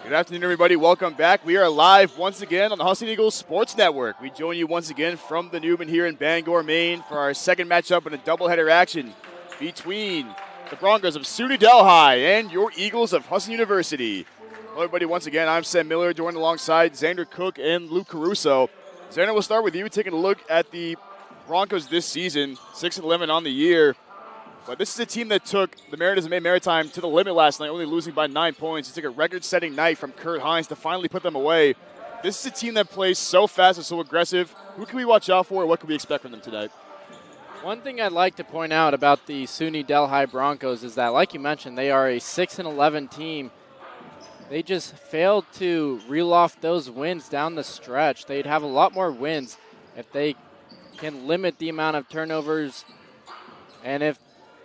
Good afternoon, everybody. Welcome back. We are live once again on the Husson Eagles Sports Network. We join you once again from the Newman here in Bangor, Maine for our second matchup in a doubleheader action between the Broncos of SUNY Delhi and your Eagles of Husson University. Hello, everybody. Once again, I'm Sam Miller, joined alongside Xander Cook and Luke Caruso. Xander, we'll start with you, taking a look at the Broncos this season, 6-11 on the year. But this is a team that took the Mariners of Maine Maritime to the limit last night, only losing by 9 points. It took a record-setting night from Kurt Hines to finally put them away. This is a team that plays so fast and so aggressive. Who can we watch out for? What can we expect from them today? One thing I'd like to point out about the SUNY Delhi Broncos is that, like you mentioned, they are a 6-11 team. They just failed to reel off those wins down the stretch. They'd have a lot more wins if they can limit the amount of turnovers and if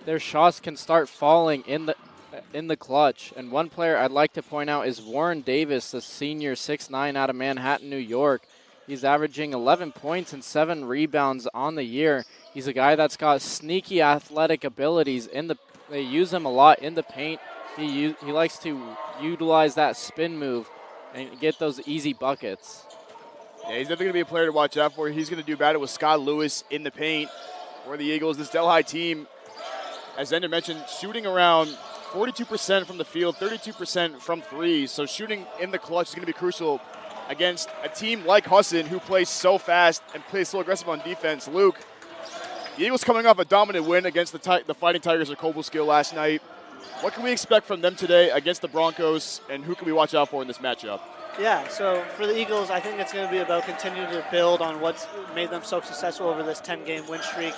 their shots can start falling in the clutch. And one player I'd like to point out is Warren Davis, the senior, 6'9", out of Manhattan, New York. He's averaging 11 points and 7 rebounds on the year. He's a guy that's got sneaky athletic abilities. They use him a lot in the paint. He likes to utilize that spin move and get those easy buckets. Yeah, he's definitely going to be a player to watch out for. He's going to do battle with Scott Lewis in the paint for the Eagles. This Delhi team, as Ender mentioned, shooting around 42% from the field, 32% from three. So shooting in the clutch is going to be crucial against a team like Husson, who plays so fast and plays so aggressive on defense. Luke, the Eagles coming off a dominant win against the Fighting Tigers of Cobleskill last night. What can we expect from them today against the Broncos, and who can we watch out for in this matchup? Yeah, so for the Eagles, I think it's going to be about continuing to build on what's made them so successful over this 10-game win streak.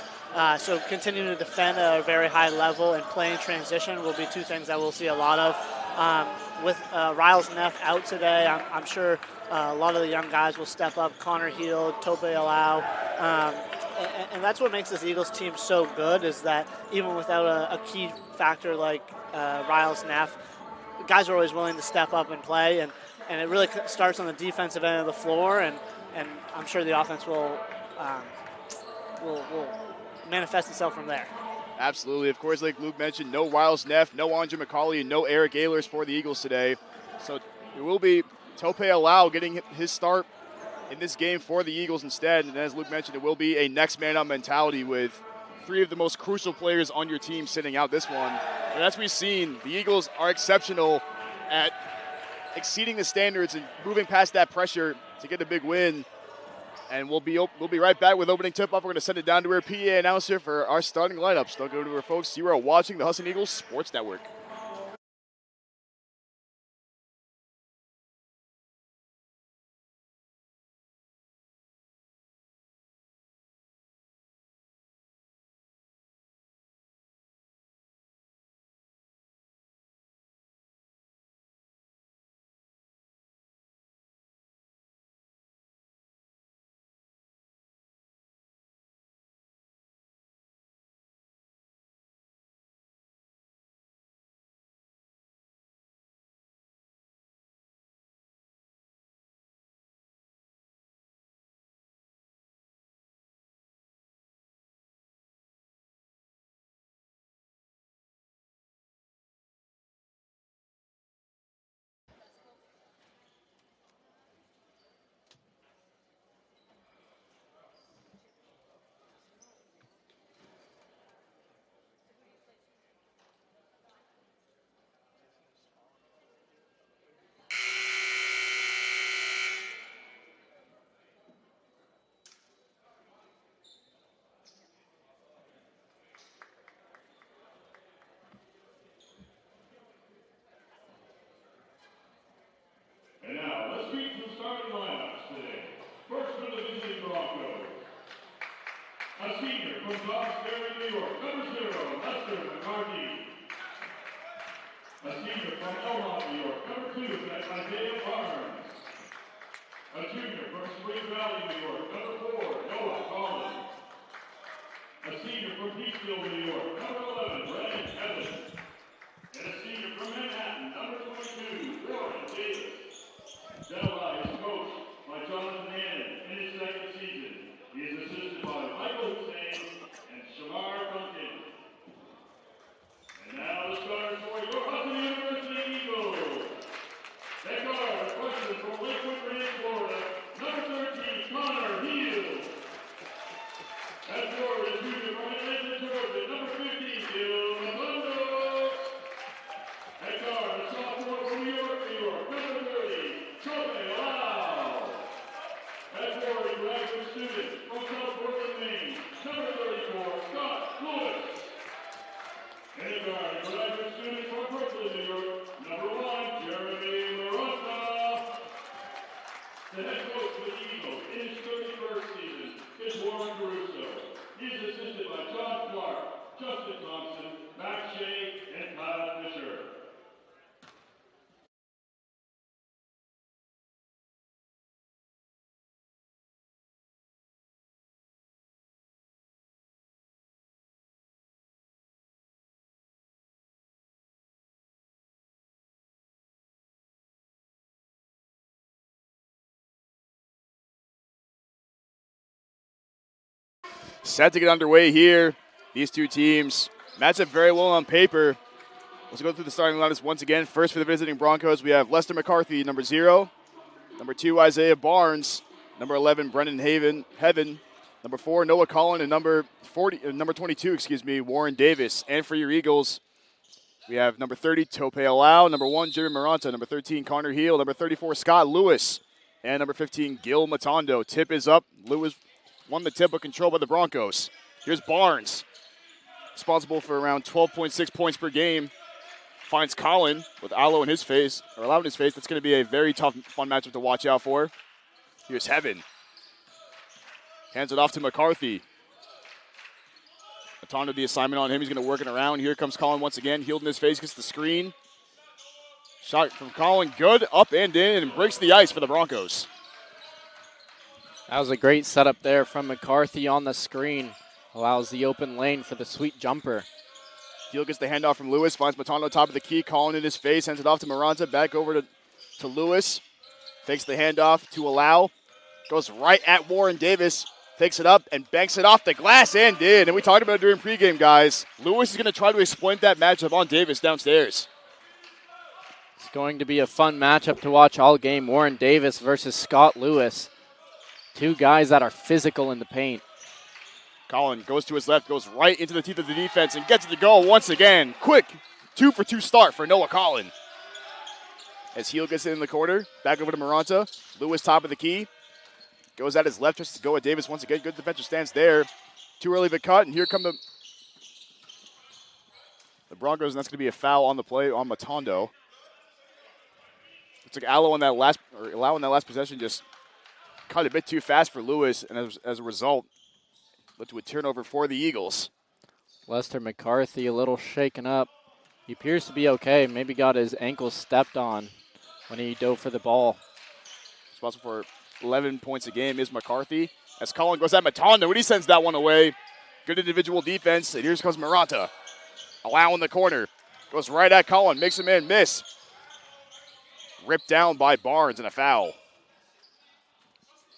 So continuing to defend at a very high level and play in transition will be two things that we'll see a lot of. With Riles Neff out today, I'm sure a lot of the young guys will step up. Connor Heald, Tope Alau. And that's what makes this Eagles team so good, is that even without a key factor like Riles Neff, guys are always willing to step up and play. And it really starts on the defensive end of the floor, and I'm sure the offense will manifest itself from there. Absolutely. Of course, like Luke mentioned, no Riles Neff, no Andre McCauley, and no Eric Ehlers for the Eagles today. So it will be Tope Alau getting his start in this game for the Eagles instead. And as Luke mentioned, it will be a next man up mentality with three of the most crucial players on your team sitting out this one. And as we've seen, the Eagles are exceptional at exceeding the standards and moving past that pressure to get a big win. And we'll be right back with opening tip-off. We're going to send it down to our PA announcer for our starting lineups. Don't go to her, folks. You are watching the Husson Eagles Sports Network. And now, let's meet some starting lineups today. First for the visiting Broncos. A senior from Roxbury, New York, number 0, Lester McCarthy. A senior from Elmont, New York, number 2, Isaiah Barnes. A junior from Spring Valley, New York, number 4, Noah Collins. A senior from Peachville, New York, number 11, Brandon Evans. And a senior from Manhattan, number 22, Warren Davis. Delhi is coached by Jonathan Hannon in his second season. He is assisted by Michael Hussein and Shamar Duncan. And now the starters for your Husson University Eagles. And a guard, a graduate student from Brooklyn, New York, number 1, Jeremy Marotta. The head coach for the Eagles in his 31st season is Warren Caruso. He is assisted by John Clark, Justin Thompson, Matt Shea, and Kyle Fisher. Set to get underway here. These two teams match up very well on paper. Let's go through the starting lineups once again. First for the visiting Broncos, we have Lester McCarthy, number 0. Number 2, Isaiah Barnes. Number 11, Brendan Heaven. Number 4, Noah Collin. And number 22, Warren Davis. And for your Eagles, we have number 30, Tope Alau. Number 1, Jeremy Maranta. Number 13, Connor Heel. Number 34, Scott Lewis. And number 15, Gil Matondo. Tip is up. Lewis won the tip, but controlled by the Broncos. Here's Barnes, responsible for around 12.6 points per game. Finds Collin with Allo in his face, or Allow in his face. That's going to be a very tough, fun matchup to watch out for. Here's Heaven. Hands it off to McCarthy. Matondo, the assignment on him. He's going to work it around. Here comes Collin once again. Healed in his face, gets the screen. Shot from Collin, good, up and in, and breaks the ice for the Broncos. That was a great setup there from McCarthy on the screen. Allows the open lane for the sweet jumper. Heel gets the handoff from Lewis, finds Matondo top of the key, Collin in his face, hands it off to Maranta, back over to Lewis. Takes the handoff to Allow. Goes right at Warren Davis, takes it up and banks it off the glass and in. And we talked about it during pregame, guys. Lewis is going to try to exploit that matchup on Davis downstairs. It's going to be a fun matchup to watch all game. Warren Davis versus Scott Lewis. Two guys that are physical in the paint. Collin goes to his left, goes right into the teeth of the defense, and gets it to go once again. Quick 2-for-2 start for Noah Collin. As Heel gets it in the corner, back over to Maranta. Lewis top of the key. Goes at his left, just to go at Davis once again. Good defensive stance there. Too early of a cut, and here come the Broncos, and that's going to be a foul on the play on Matondo. Looks like Allow in that last possession just cut a bit too fast for Lewis, and as a result, led to a turnover for the Eagles. Lester McCarthy a little shaken up. He appears to be okay. Maybe got his ankle stepped on when he dove for the ball. Responsible for 11 points a game is McCarthy. As Collin goes at Matondo, and he sends that one away. Good individual defense, and here comes Maranta. Allow in the corner. Goes right at Collin, makes him in, miss. Ripped down by Barnes and a foul.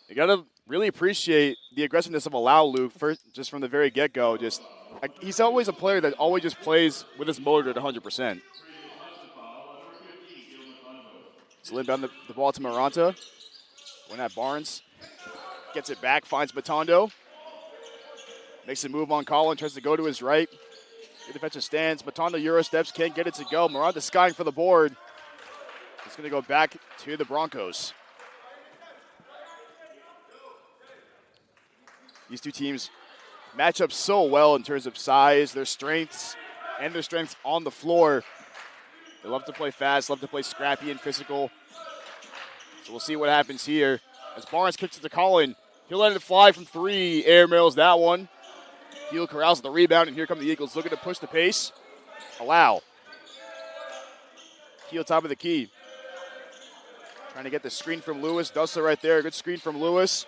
You got to really appreciate the aggressiveness of Allow, Luke, just from the very get-go. He's always a player that always just plays with his motor at 100%. So inbound the ball to Maranta. Going at Barnes. Gets it back, finds Matondo. Makes a move on Collin, tries to go to his right. Good defensive stance. Matondo Euro steps, can't get it to go. Maranta skying for the board. It's going to go back to the Broncos. These two teams match up so well in terms of size, their strengths, and their strengths on the floor. They love to play fast, love to play scrappy and physical. So we'll see what happens here. As Barnes kicks it to Collin, he'll let it fly from 3. Air mails that one. Heel corrals the rebound, and here come the Eagles looking to push the pace. Allow. Heel top of the key. Trying to get the screen from Lewis. Does so right there. Good screen from Lewis.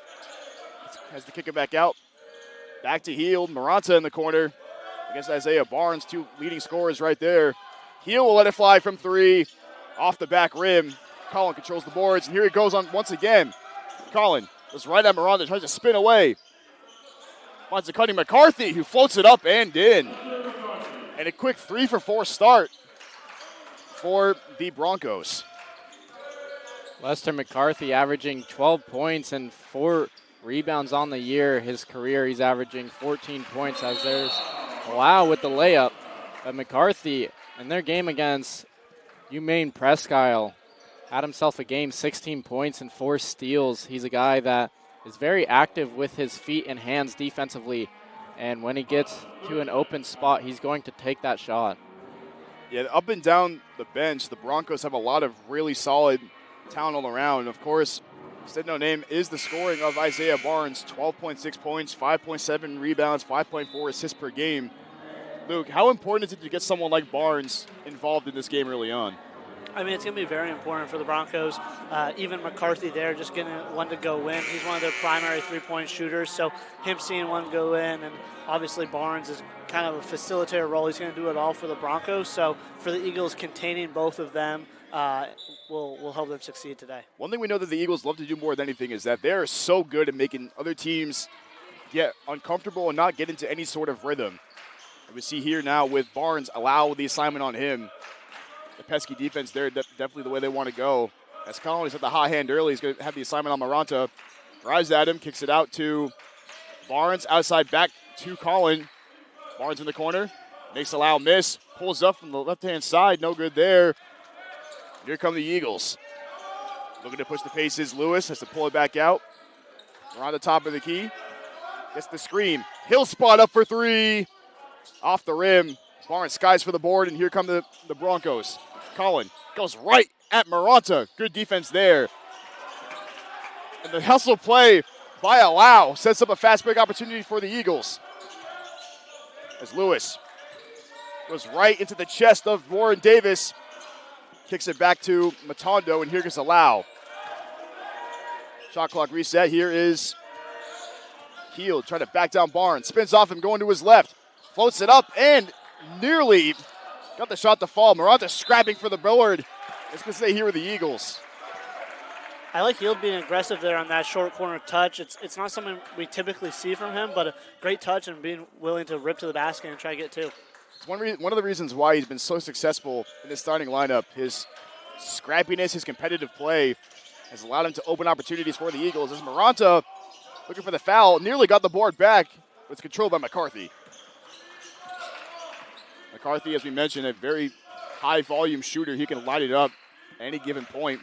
Has to kick it back out. Back to Heel. Maranta in the corner against Isaiah Barnes. 2 leading scorers right there. Heel will let it fly from 3. Off the back rim. Collin controls the boards, and here he goes on once again. Collin goes right at Maranta, tries to spin away. Finds a cutting McCarthy, who floats it up and in. And a quick 3-for-4 start for the Broncos. Lester McCarthy averaging 12 points and 4 rebounds on the year. His career, he's averaging 14 points as there's Allow with the layup. But McCarthy, in their game against Maine Presque had himself a game, 16 points and 4 steals. He's a guy that is very active with his feet and hands defensively. And when he gets to an open spot, he's going to take that shot. Yeah, up and down the bench, the Broncos have a lot of really solid talent all around. Of course, said no name is the scoring of Isaiah Barnes, 12.6 points, 5.7 rebounds, 5.4 assists per game. Luke, how important is it to get someone like Barnes involved in this game early on? I mean, it's going to be very important for the Broncos. Even McCarthy there, just getting one to go in. He's one of their primary three-point shooters, so him seeing one go in, and obviously Barnes is kind of a facilitator role. He's going to do it all for the Broncos. So for the Eagles, containing both of them will help them succeed today. One thing we know that the Eagles love to do more than anything is that they're so good at making other teams get uncomfortable and not get into any sort of rhythm. And we see here now with Barnes allow the assignment on him. The pesky defense there, definitely the way they want to go. As Collins had the hot hand early, he's going to have the assignment on Maranta. Drives at him, kicks it out to Barnes, outside back to Collin. Barnes in the corner, makes a loud miss, pulls up from the left-hand side, no good there. Here come the Eagles. Looking to push the paces, Lewis has to pull it back out. Around the top of the key, gets the screen. He'll spot up for three, off the rim. Barnes skies for the board, and here come the Broncos. Collin goes right at Maranta. Good defense there. And the hustle play by Alau sets up a fast break opportunity for the Eagles. As Lewis goes right into the chest of Warren Davis. Kicks it back to Matondo, and here goes Alau. Shot clock reset. Here is Heel trying to back down Barnes. Spins off him, going to his left. Floats it up, and nearly got the shot to fall. Maranta scrapping for the board. It's going to stay here with the Eagles. I like Hield being aggressive there on that short corner touch. It's not something we typically see from him, but a great touch and being willing to rip to the basket and try to get two. It's one of the reasons why he's been so successful in this starting lineup. His scrappiness, his competitive play has allowed him to open opportunities for the Eagles. As Maranta, looking for the foul, nearly got the board back, but it's controlled by McCarthy. McCarthy, as we mentioned, a very high-volume shooter. He can light it up at any given point.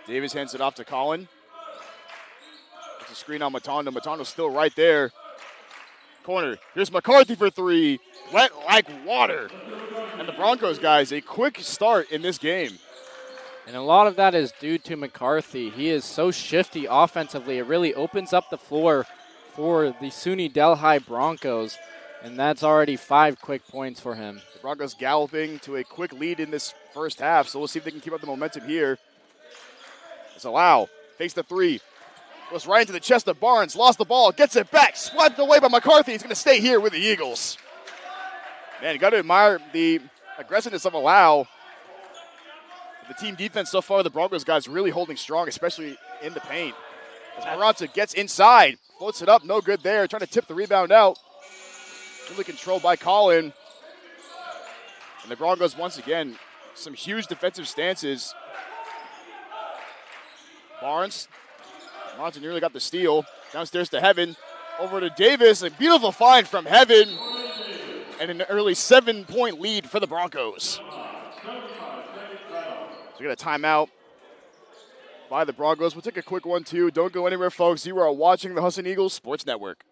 Davis hands it off to Collin. It's a screen on Matondo. Matondo's still right there. Corner. Here's McCarthy for three. Wet like water. And the Broncos, guys, a quick start in this game. And a lot of that is due to McCarthy. He is so shifty offensively. It really opens up the floor for the SUNY Delhi Broncos. And that's already 5 quick points for him. The Broncos galloping to a quick lead in this first half, so we'll see if they can keep up the momentum here. It's Alau, fakes the three, goes right into the chest of Barnes, lost the ball, gets it back, swiped away by McCarthy. He's going to stay here with the Eagles. Man, you got to admire the aggressiveness of Alau. The team defense so far, the Broncos guys really holding strong, especially in the paint. As Maranta gets inside, floats it up, no good there, trying to tip the rebound out. Really controlled by Collin. And the Broncos, once again, some huge defensive stances. Barnes. Maranta nearly got the steal. Downstairs to Heaven. Over to Davis. A beautiful find from Heaven. And an early 7-point lead for the Broncos. So we got a timeout by the Broncos. We'll take a quick one, too. Don't go anywhere, folks. You are watching the Husson Eagles Sports Network.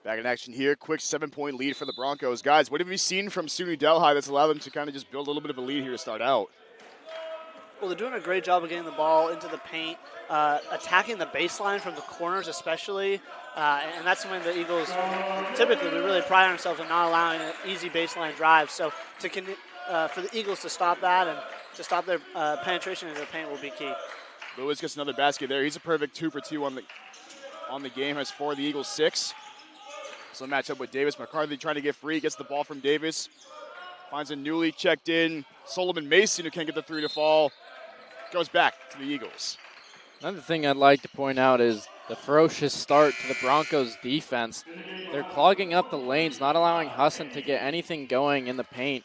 Back in action here. Quick 7-point lead for the Broncos. Guys, what have you seen from SUNY Delhi that's allowed them to kind of just build a little bit of a lead here to start out? Well, they're doing a great job of getting the ball into the paint, attacking the baseline from the corners especially, and that's something the Eagles typically, we really pride ourselves on not allowing an easy baseline drive. So for the Eagles to stop that and to stop their penetration into the paint will be key. Lewis gets another basket there. He's a perfect 2 for 2 on the game. Has 4, the Eagles 6. So match up with Davis. McCarthy trying to get free. Gets the ball from Davis. Finds a newly checked in Solomon Mason who can't get the 3 to fall. Goes back to the Eagles. Another thing I'd like to point out is the ferocious start to the Broncos defense. They're clogging up the lanes, not allowing Husson to get anything going in the paint,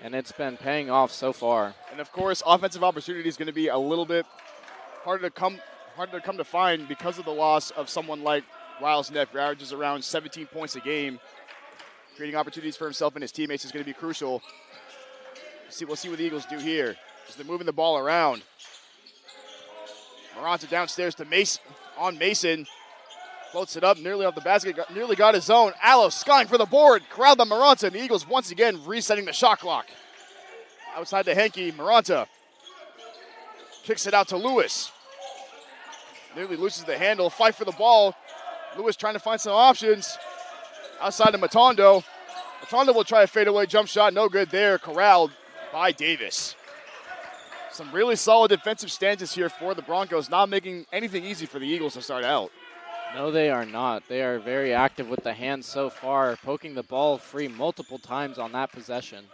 and it's been paying off so far. And of course, offensive opportunity is going to be a little bit harder to come to find because of the loss of someone like Riles Neff, who averages around 17 points a game. Creating opportunities for himself and his teammates is going to be crucial. We'll see what the Eagles do here as they're moving the ball around. Maranta downstairs to Mason, on Mason. Floats it up, nearly off the basket, nearly got his own. Allo skying for the board, corralled by Maranta, and the Eagles once again resetting the shot clock. Outside to Henke, Maranta kicks it out to Lewis. Nearly loses the handle, fight for the ball. Lewis trying to find some options. Outside to Matondo. Matondo will try a fadeaway jump shot, no good there, corralled by Davis. Some really solid defensive stances here for the Broncos, not making anything easy for the Eagles to start out. No, they are not. They are very active with the hands so far, poking the ball free multiple times on that possession.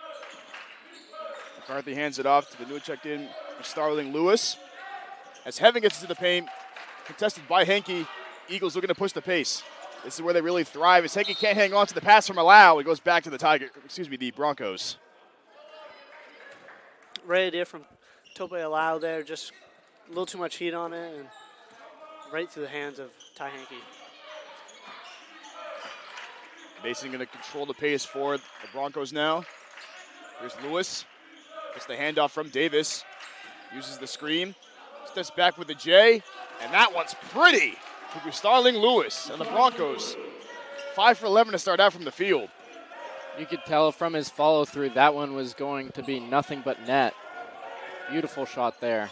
McCarthy hands it off to the new checked-in Starling Lewis. As Heaven gets into the paint, contested by Henke, Eagles looking to push the pace. This is where they really thrive. As Henke can't hang on to the pass from Allow, it goes back to the Broncos. Great idea from Tope Allow there, just a little too much heat on it and right through the hands of Ty Henke. Mason going to control the pace for the Broncos now. Here's Lewis. Gets the handoff from Davis. Uses the screen. Steps back with the J. And that one's pretty to Starling Lewis. And the Broncos, 5 for 11 to start out from the field. You could tell from his follow-through that one was going to be nothing but net. Beautiful shot there.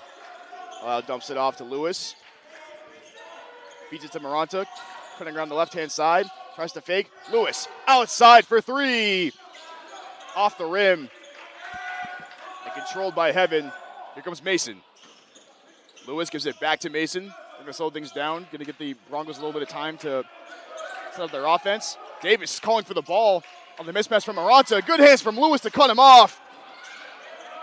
Dumps it off to Lewis. Feeds it to Maranta. Cutting around the left-hand side. Tries to fake. Lewis outside for 3. Off the rim. And controlled by Heaven. Here comes Mason. Lewis gives it back to Mason. They're going to slow things down. Going to get the Broncos a little bit of time to set up their offense. Davis calling for the ball on the mismatch from Maranta. Good hands from Lewis to cut him off.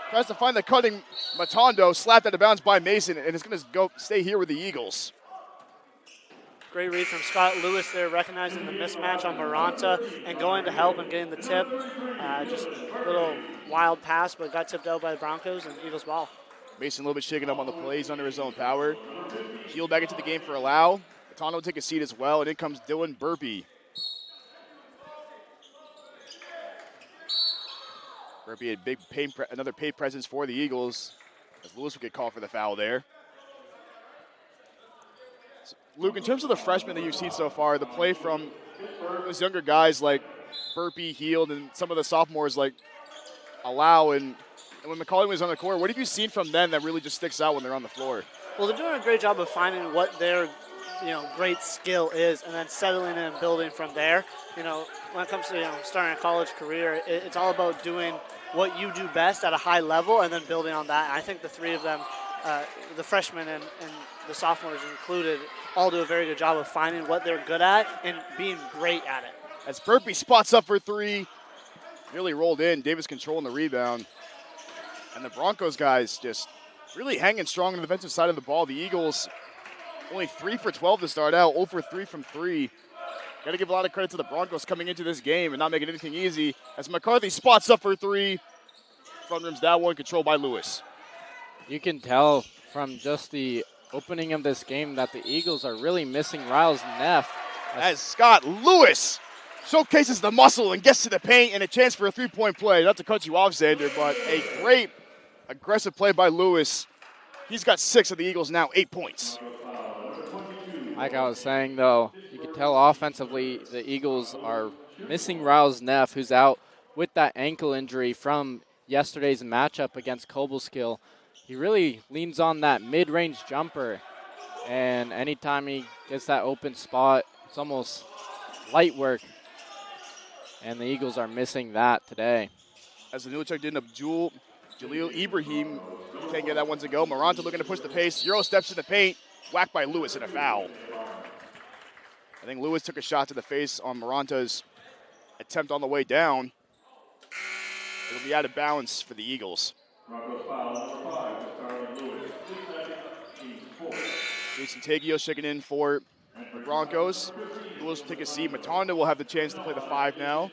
Tries to find the cutting Matondo. Slapped out of bounds by Mason. And it's going to stay here with the Eagles. Great read from Scott Lewis there, recognizing the mismatch on Maranta and going to help and getting the tip. Just a little wild pass, but got tipped out by the Broncos and Eagles ball. Mason a little bit shaken up on the plays under his own power. Heel back into the game for Allow. Matondo will take a seat as well, and in comes Dylan Burpee. Burpee had another paid presence for the Eagles, as Lewis would get called for the foul there. Luke, in terms of the freshmen that you've seen so far, the play from those younger guys like Burpee, Heald, and some of the sophomores like Allow, and when McCauley was on the court, what have you seen from them that really just sticks out when they're on the floor? Well, they're doing a great job of finding what their great skill is and then settling in and building from there. When it comes to starting a college career, it's all about doing what you do best at a high level and then building on that. And I think the three of them, the freshmen and the sophomores included, all do a very good job of finding what they're good at and being great at it. As Burpee spots up for 3, nearly rolled in. Davis controlling the rebound. And the Broncos guys just really hanging strong on the defensive side of the ball. The Eagles only 3 for 12 to start out, 0 for 3 from 3. Got to give a lot of credit to the Broncos coming into this game and not making anything easy. As McCarthy spots up for 3. Front rims that one, controlled by Lewis. You can tell from just the opening of this game that the Eagles are really missing Riles Neff. As Scott Lewis showcases the muscle and gets to the paint and a chance for a 3-point play. Not to cut you off, Xander, but a great aggressive play by Lewis. He's got 6 of the Eagles now, 8 points. Like I was saying, though, you can could tell offensively the Eagles are missing Riles Neff, who's out with that ankle injury from yesterday's matchup against Cobleskill. He really leans on that mid-range jumper, and anytime he gets that open spot, it's almost light work, and the Eagles are missing that today. As the Newchuk did up, Jaleel Ibrahim can't get that one to go. Maranta looking to push the pace. Euro steps in the paint, whacked by Lewis in a foul. I think Lewis took a shot to the face on Maranta's attempt on the way down. It'll be out of bounds for the Eagles. Jason Tagios checking in for the Broncos. Lewis will take a seat. Matondo will have the chance to play the 5 now.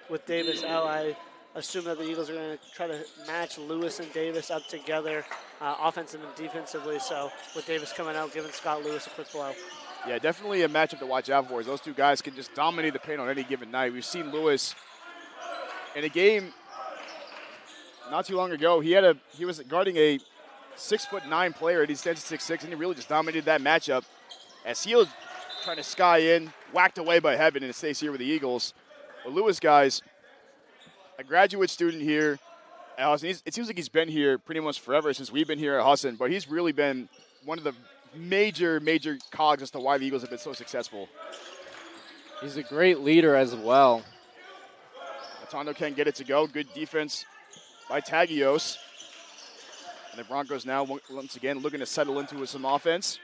With Davis out, I assume that the Eagles are going to try to match Lewis and Davis up together offensively and defensively. So with Davis coming out, giving Scott Lewis a quick blow. Yeah, definitely a matchup to watch out for. As those two guys can just dominate the paint on any given night. We've seen Lewis in a game not too long ago. He was guarding a 6'9" player, and he stands at 6'6", and he really just dominated that matchup. As he was trying to sky in, whacked away by Heaven, and it stays here with the Eagles. But Lewis, guys, a graduate student here at Husson. It seems like he's been here pretty much forever since we've been here at Husson, but he's really been one of the major cogs as to why the Eagles have been so successful. He's a great leader as well. Matondo can't get it to go. Good defense by Tagios. And the Broncos now, once again, looking to settle into some offense.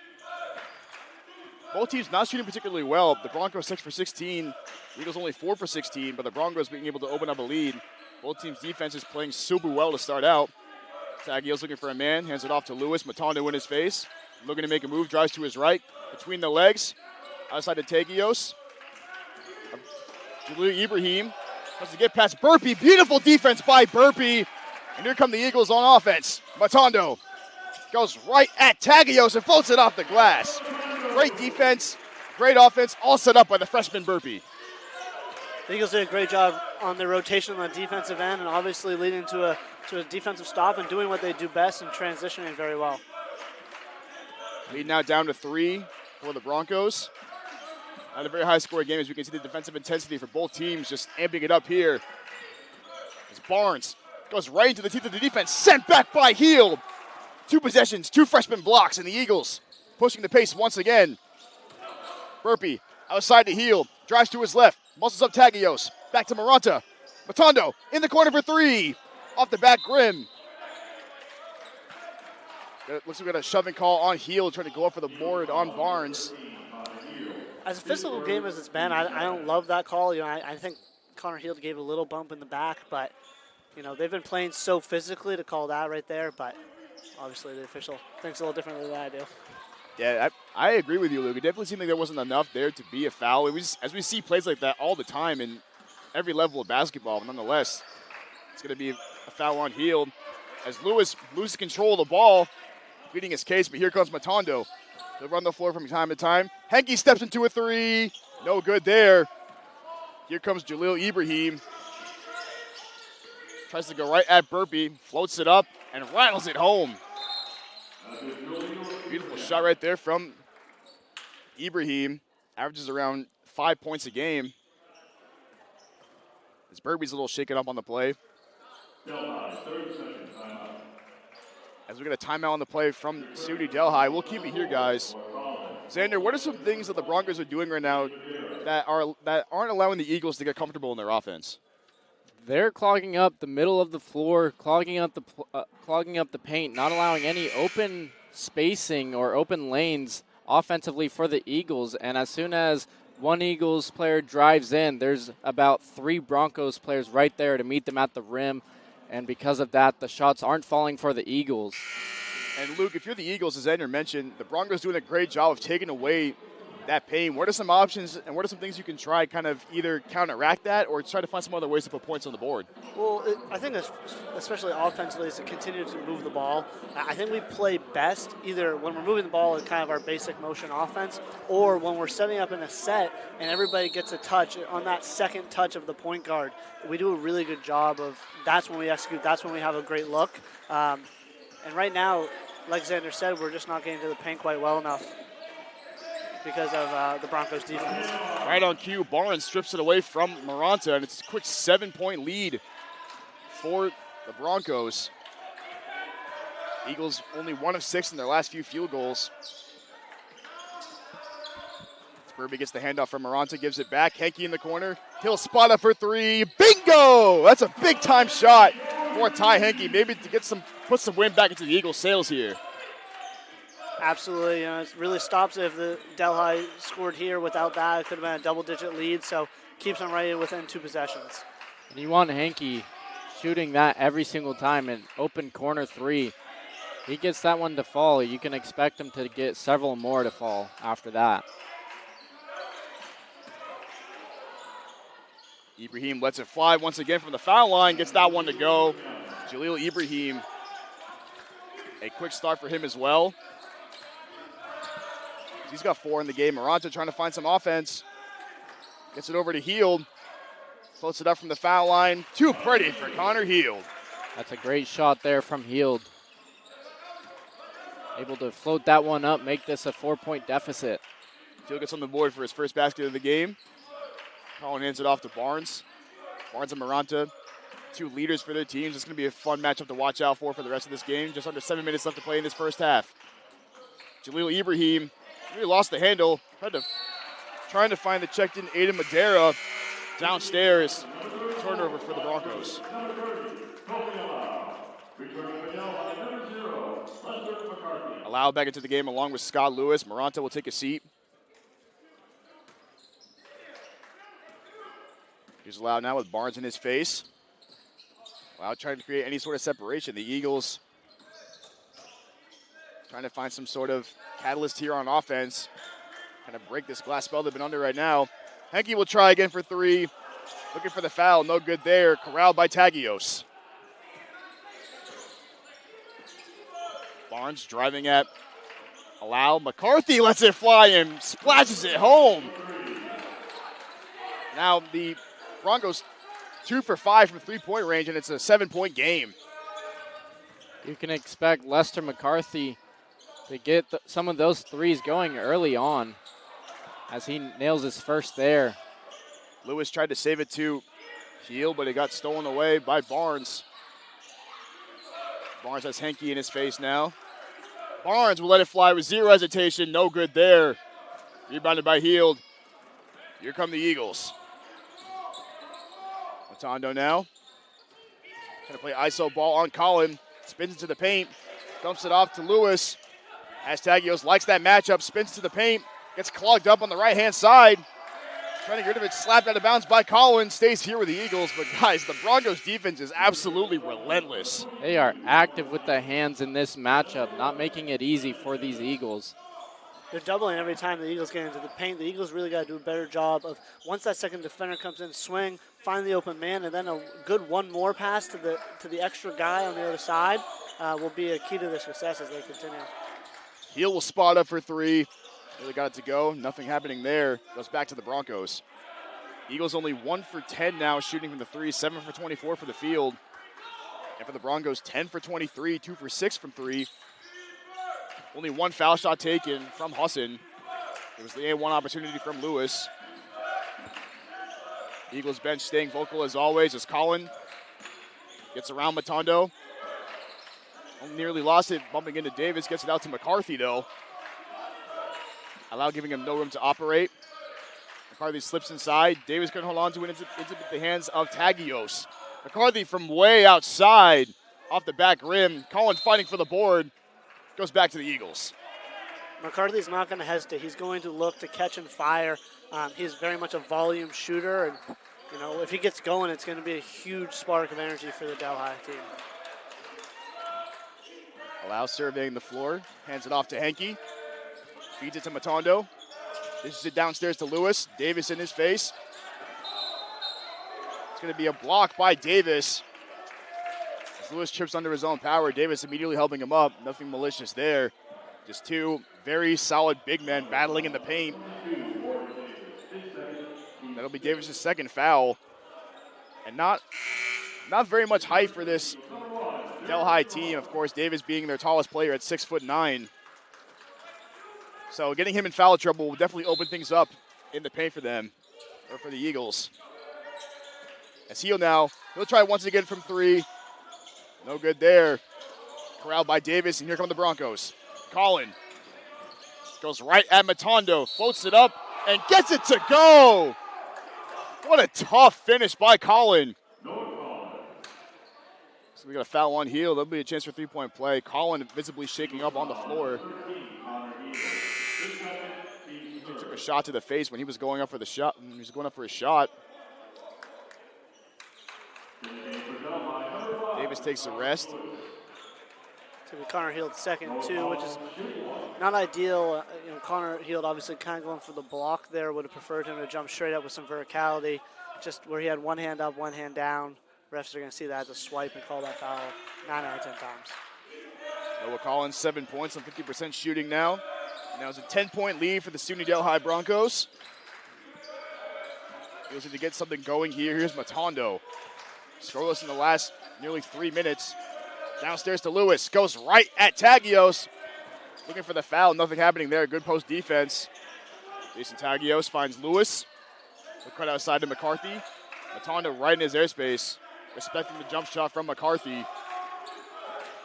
Both teams not shooting particularly well. The Broncos 6 for 16. The Eagles only 4 for 16, but the Broncos being able to open up a lead. Both teams' defense is playing super well to start out. Tagios looking for a man, hands it off to Lewis. Matondo in his face, looking to make a move, drives to his right, between the legs, outside to Tagios. Jaleel Ibrahim has to get past Burpee. Beautiful defense by Burpee. And here come the Eagles on offense. Matondo goes right at Tagios and floats it off the glass. Great defense, great offense, all set up by the freshman Burpee. The Eagles did a great job on their rotation on the defensive end, and obviously leading to a defensive stop and doing what they do best and transitioning very well. Lead now down to 3 for the Broncos. Not a very high-scoring game, as we can see the defensive intensity for both teams just amping it up here. As Barnes goes right into the teeth of the defense, sent back by Heel. 2 possessions, 2 freshman blocks, and the Eagles pushing the pace once again. Burpee outside to Heel, drives to his left, muscles up Tagios, back to Maranta. Matondo in the corner for 3, off the back rim. Looks like we got a shoving call on Heel, trying to go up for the board on Barnes. As a physical game as it's been, I don't love that call. I think Connor Heel gave a little bump in the back, but they've been playing so physically to call that right there. But obviously the official thinks a little differently than I do. Yeah, I agree with you, Luke. It definitely seemed like there wasn't enough there to be a foul. As we see plays like that all the time in every level of basketball, but nonetheless, it's going to be a foul on Heel. As Lewis loses control of the ball, pleading his case, but here comes Matondo. He'll run the floor from time to time. Henke steps into a 3. No good there. Here comes Jaleel Ibrahim. Tries to go right at Burpee, floats it up, and rattles it home. Beautiful shot right there from Ibrahim. Averages around 5 points a game. As Burpee's a little shaken up on the play. As we get a timeout on the play from SUNY Delhi. We'll keep it here, guys. Xander, what are some things that the Broncos are doing right now that aren't allowing the Eagles to get comfortable in their offense? They're clogging up the middle of the floor, clogging up the paint, not allowing any open spacing or open lanes offensively for the Eagles. And as soon as one Eagles player drives in, there's about 3 Broncos players right there to meet them at the rim. And because of that, the shots aren't falling for the Eagles. And Luke, if you're the Eagles, as Xander mentioned, the Broncos doing a great job of taking away that pain. What are some options and what are some things you can try kind of either counteract that or try to find some other ways to put points on the board? Well, I think especially offensively is to continue to move the ball. I think we play best either when we're moving the ball in kind of our basic motion offense or when we're setting up in a set and everybody gets a touch on that second touch of the point guard. We do a really good job of that's when we execute, that's when we have a great look. And right now, like Xander said, we're just not getting to the paint quite well enough. because of the Broncos defense. Right on cue, Barnes strips it away from Maranta, and it's a quick 7-point lead for the Broncos. Eagles only 1 of 6 in their last few field goals. Spurby gets the handoff from Maranta, gives it back. Henke in the corner. He'll spot up for 3. Bingo! That's a big-time shot for Ty Henke, maybe to get put some wind back into the Eagles' sails here. Absolutely. It really stops if the Delhi scored here. Without that, it could have been a double-digit lead, so keeps them right within 2 possessions. And you want Henke shooting that every single time in open corner 3. He gets that one to fall. You can expect him to get several more to fall after that. Ibrahim lets it fly once again from the foul line, gets that one to go. Jaleel Ibrahim, a quick start for him as well. He's got 4 in the game. Maranta trying to find some offense. Gets it over to Heald. Floats it up from the foul line. Too pretty for Connor Heald. That's a great shot there from Heald. Able to float that one up, make this a 4-point deficit. Heald gets on the board for his first basket of the game. Colin hands it off to Barnes. Barnes and Maranta, 2 leaders for their teams. It's going to be a fun matchup to watch out for the rest of this game. Just under 7 minutes left to play in this first half. Jaleel Ibrahim really lost the handle. Trying to find the checked-in Aiden Madera downstairs. Turnover for the Broncos. Allow back into the game along with Scott Lewis. Maranta will take a seat. He's allowed now with Barnes in his face. Allowed trying to create any sort of separation. The Eagles trying to find some sort of catalyst here on offense. Kind of break this glass spell they've been under right now. Henke will try again for 3. Looking for the foul. No good there. Corralled by Tagios. Barnes driving at Allow. McCarthy lets it fly and splashes it home. Now the Broncos 2 for 5 from 3-point range, and it's a 7-point game. You can expect Lester McCarthy to get some of those threes going early on as he nails his first there. Lewis tried to save it to Heald, but it got stolen away by Barnes. Barnes has Henke in his face now. Barnes will let it fly with 0 hesitation. No good there. Rebounded by Heald. Here come the Eagles. Matondo now. Going to play ISO ball on Colin. Spins into the paint. Dumps it off to Lewis. Astagios likes that matchup. Spins to the paint. Gets clogged up on the right-hand side. Trying to get rid of it. Slapped out of bounds by Collins. Stays here with the Eagles. But, guys, the Broncos' defense is absolutely relentless. They are active with the hands in this matchup, not making it easy for these Eagles. They're doubling every time the Eagles get into the paint. The Eagles really got to do a better job of, once that second defender comes in, swing, find the open man, and then a good one more pass to the extra guy on the other side will be a key to their success as they continue. Heald will spot up for 3. Really got it to go. Nothing happening there. Goes back to the Broncos. Eagles only 1 for 10 now shooting from the 3, 7 for 24 for the field. And for the Broncos, 10 for 23, 2 for 6 from 3. Only 1 foul shot taken from Husson. It was the A1 opportunity from Lewis. Eagles bench staying vocal as always as Colin gets around Matondo. Nearly lost it, bumping into Davis. Gets it out to McCarthy, though. Allow giving him no room to operate. McCarthy slips inside. Davis couldn't hold on to it into the hands of Tagios. McCarthy from way outside off the back rim. Colin fighting for the board. Goes back to the Eagles. McCarthy's not going to hesitate. He's going to look to catch and fire. He's very much a volume shooter, and if he gets going, it's going to be a huge spark of energy for the Delhi team. Allow surveying the floor, hands it off to Henke. Feeds it to Matondo. Dishes it downstairs to Lewis. Davis in his face. It's going to be a block by Davis. As Lewis trips under his own power, Davis immediately helping him up. Nothing malicious there. Just 2 very solid big men battling in the paint. That'll be Davis' second foul. And not very much height for this Delhi team. Of course, Davis being their tallest player at 6'9". So getting him in foul trouble will definitely open things up in the paint for them, or for the Eagles. As Heel now, he'll try once again from 3. No good there. Corralled by Davis, and here come the Broncos. Collin goes right at Matondo, floats it up, and gets it to go. What a tough finish by Collin. So we got a foul on Heel. There'll be a chance for 3-point play. Collin visibly shaking up on the floor. He took a shot to the face when he was going up for the shot. He was going up for a shot. Davis takes a rest. So Connor Heald second too, which is not ideal. Connor Heald obviously kind of going for the block there. Would have preferred him to jump straight up with some verticality. Just where he had one hand up, one hand down. Refs are going to see that as a swipe and call that foul 9 out of 10 times. Noah Collins, 7 points on 50% shooting now. Now it's a 10-point lead for the SUNY Delhi Broncos. He to get something going here. Here's Matondo. Scoreless in the last nearly 3 minutes. Downstairs to Lewis. Goes right at Tagios. Looking for the foul. Nothing happening there. Good post defense. Jason Tagios finds Lewis. The cut outside to McCarthy. Matondo right in his airspace. Respecting the jump shot from McCarthy.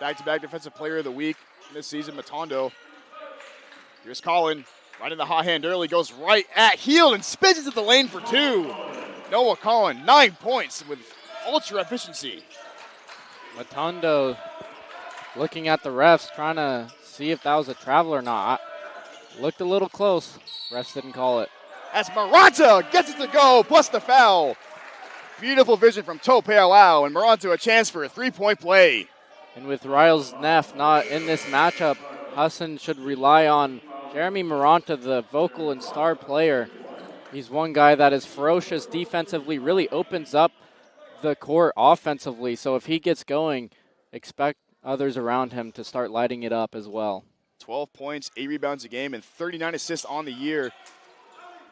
Back-to-back Defensive Player of the Week this season, Matondo. Here's Collin. Right in the hot hand early. Goes right at Heald and spins into the lane for 2. Noah Collin, 9 points with ultra efficiency. Matondo looking at the refs, trying to see if that was a travel or not. Looked a little close. Refs didn't call it. As Maranta gets it to go, plus the foul. Beautiful vision from Tope Alau, and Maranta a chance for a 3-point play. And with Riles Neff not in this matchup, Husson should rely on Jeremy Maranta, the vocal and star player. He's one guy that is ferocious defensively, really opens up the court offensively. So if he gets going, expect others around him to start lighting it up as well. 12 points, 8 rebounds a game, and 39 assists on the year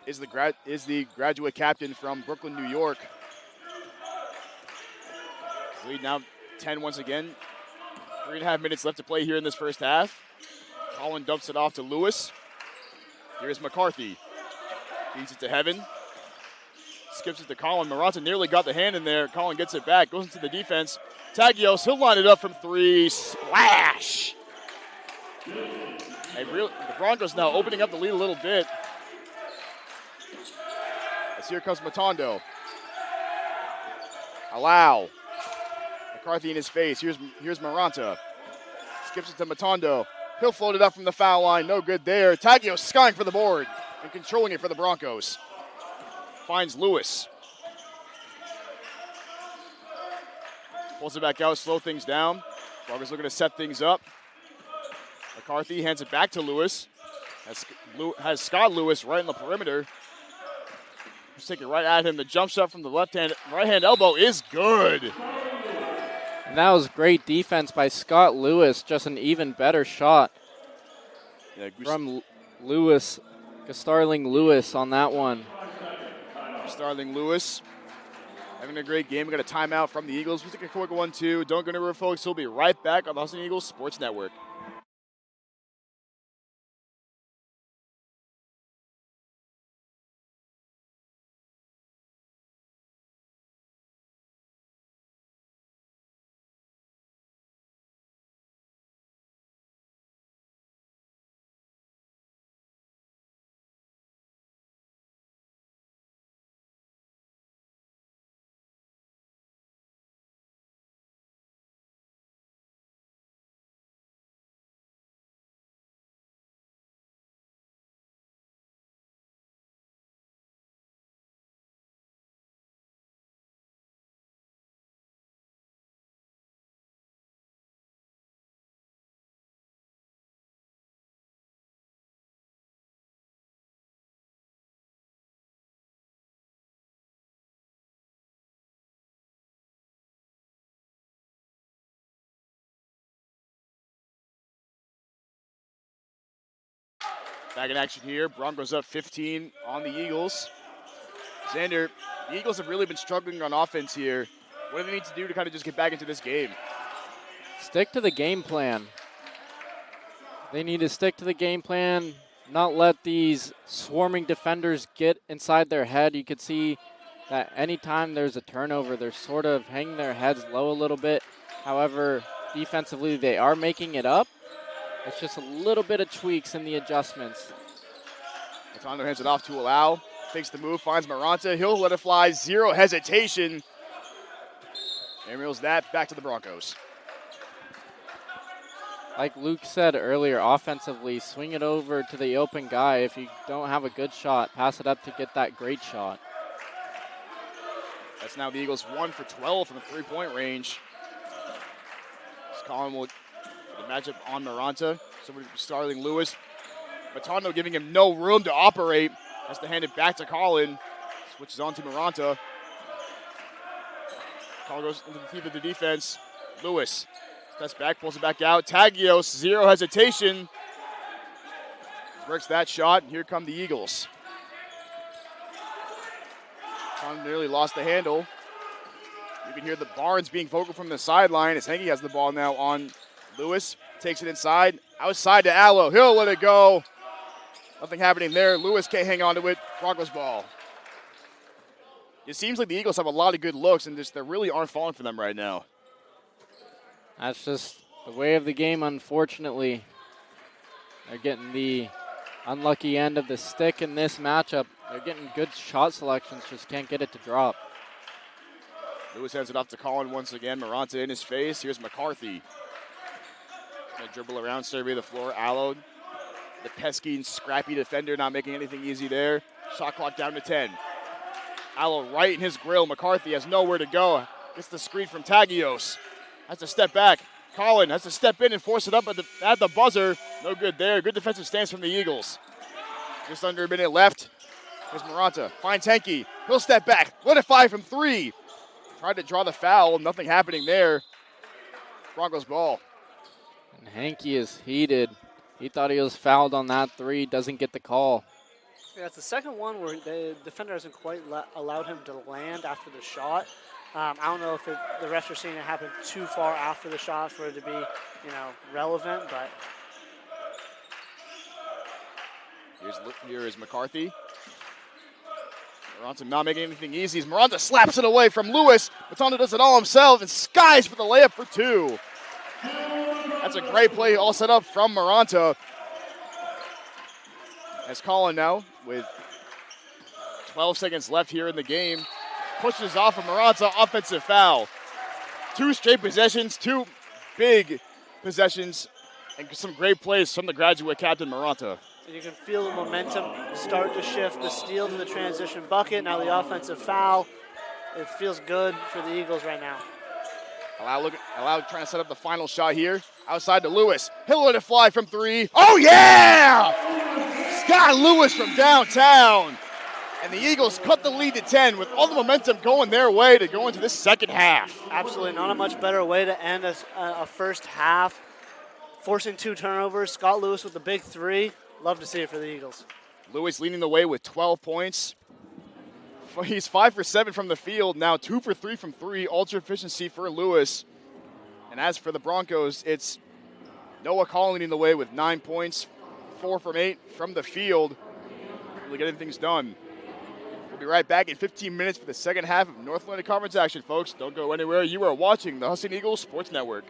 is the graduate captain from Brooklyn, New York. Lead now 10 once again. 3.5 minutes left to play here in this first half. Collin dumps it off to Lewis. Here's McCarthy. Feeds it to Heaven. Skips it to Collin. Maranta nearly got the hand in there. Collin gets it back. Goes into the defense. Tagios, he'll line it up from 3. Splash! The Broncos now opening up the lead a little bit. As here comes Matondo. Allow. McCarthy in his face. Here's Maranta. Skips it to Matondo. He'll float it up from the foul line. No good there. Tagios skying for the board and controlling it for the Broncos. Finds Lewis. Pulls it back out, slow things down. Broncos looking to set things up. McCarthy hands it back to Lewis. Has Scott Lewis right in the perimeter. He's taking right at him. The jump shot from the right hand elbow is good. And that was great defense by Scott Lewis. Just an even better shot from Lewis, Starling Lewis on that one. Starling Lewis having a great game. We got a timeout from the Eagles. We'll take a quick 1-2. Don't go anywhere, folks. We'll be right back on the Husson Eagles Sports Network. Back in action here. Broncos up 15 on the Eagles. Xander, the Eagles have really been struggling on offense here. What do they need to do to kind of just get back into this game? Stick to the game plan. They need to stick to the game plan, not let these swarming defenders get inside their head. You could see that anytime there's a turnover, they're sort of hanging their heads low a little bit. However, defensively, they are making it up. It's just a little bit of tweaks in the adjustments. Matondo hands it off to Allow. Fakes the move, finds Maranta. He'll let it fly, zero hesitation. And reels that back to the Broncos. Like Luke said earlier, offensively, swing it over to the open guy. If you don't have a good shot, pass it up to get that great shot. That's now the Eagles 1 for 12 from the three-point range. Colin will the matchup on Maranta. Somebody Starling Lewis. Matondo giving him no room to operate. Has to hand it back to Colin. Switches on to Maranta. Colin goes into the teeth of the defense. Lewis steps back, pulls it back out. Tagios, zero hesitation. Breaks that shot, and here come the Eagles. Colin nearly lost the handle. You can hear the Barnes being vocal from the sideline as Henke has the ball now on Lewis. Takes it inside. Outside to Allo. He'll let it go. Nothing happening there. Lewis can't hang on to it. Broncos ball. It seems like the Eagles have a lot of good looks, and they really aren't falling for them right now. That's just the way of the game, unfortunately. They're getting the unlucky end of the stick in this matchup. They're getting good shot selections, just can't get it to drop. Lewis hands it off to Colin once again. Maranta in his face. Here's McCarthy. Gonna dribble around, survey the floor. Allo, the pesky and scrappy defender, not making anything easy there. Shot clock down to 10. Allo right in his grill. McCarthy has nowhere to go. Gets the screen from Tagios. Has to step back. Colin has to step in and force it up at the buzzer. No good there. Good defensive stance from the Eagles. Just under a minute left. Here's Maranta. Finds Henke. He'll step back. Let it fly from three. Tried to draw the foul. Nothing happening there. Broncos ball. And Henke is heated. He thought he was fouled on that three. Doesn't get the call. Yeah, it's the second one where the defender hasn't quite allowed him to land after the shot. I don't know if the refs are seeing it happen too far after the shot for it to be, relevant, but. Here is McCarthy. Maranta not making anything easy. Maranta slaps it away from Lewis. Matondo does it all himself and skies for the layup for two. That's a great play all set up from Maranta. As Colin now with 12 seconds left here in the game. Pushes off of Maranta, offensive foul. Two straight possessions, two big possessions, and some great plays from the graduate captain Maranta. And you can feel the momentum start to shift. The steal to the transition bucket, now the offensive foul. It feels good for the Eagles right now. Allow trying to set up the final shot here. Outside to Lewis. He'll let it fly from three. Oh, yeah! Scott Lewis from downtown. And the Eagles cut the lead to 10 with all the momentum going their way to go into this second half. Absolutely not a much better way to end a first half. Forcing two turnovers. Scott Lewis with the big three. Love to see it for the Eagles. Lewis leading the way with 12 points. He's 5 for 7 from the field, now 2 for 3 from three. Ultra efficiency for Lewis. And as for the Broncos, it's Noah Collin leading the way with 9 points, 4 from 8 from the field. Really getting things done. We'll be right back in 15 minutes for the second half of North Atlantic Conference action, folks. Don't go anywhere. You are watching the Husson Eagles Sports Network.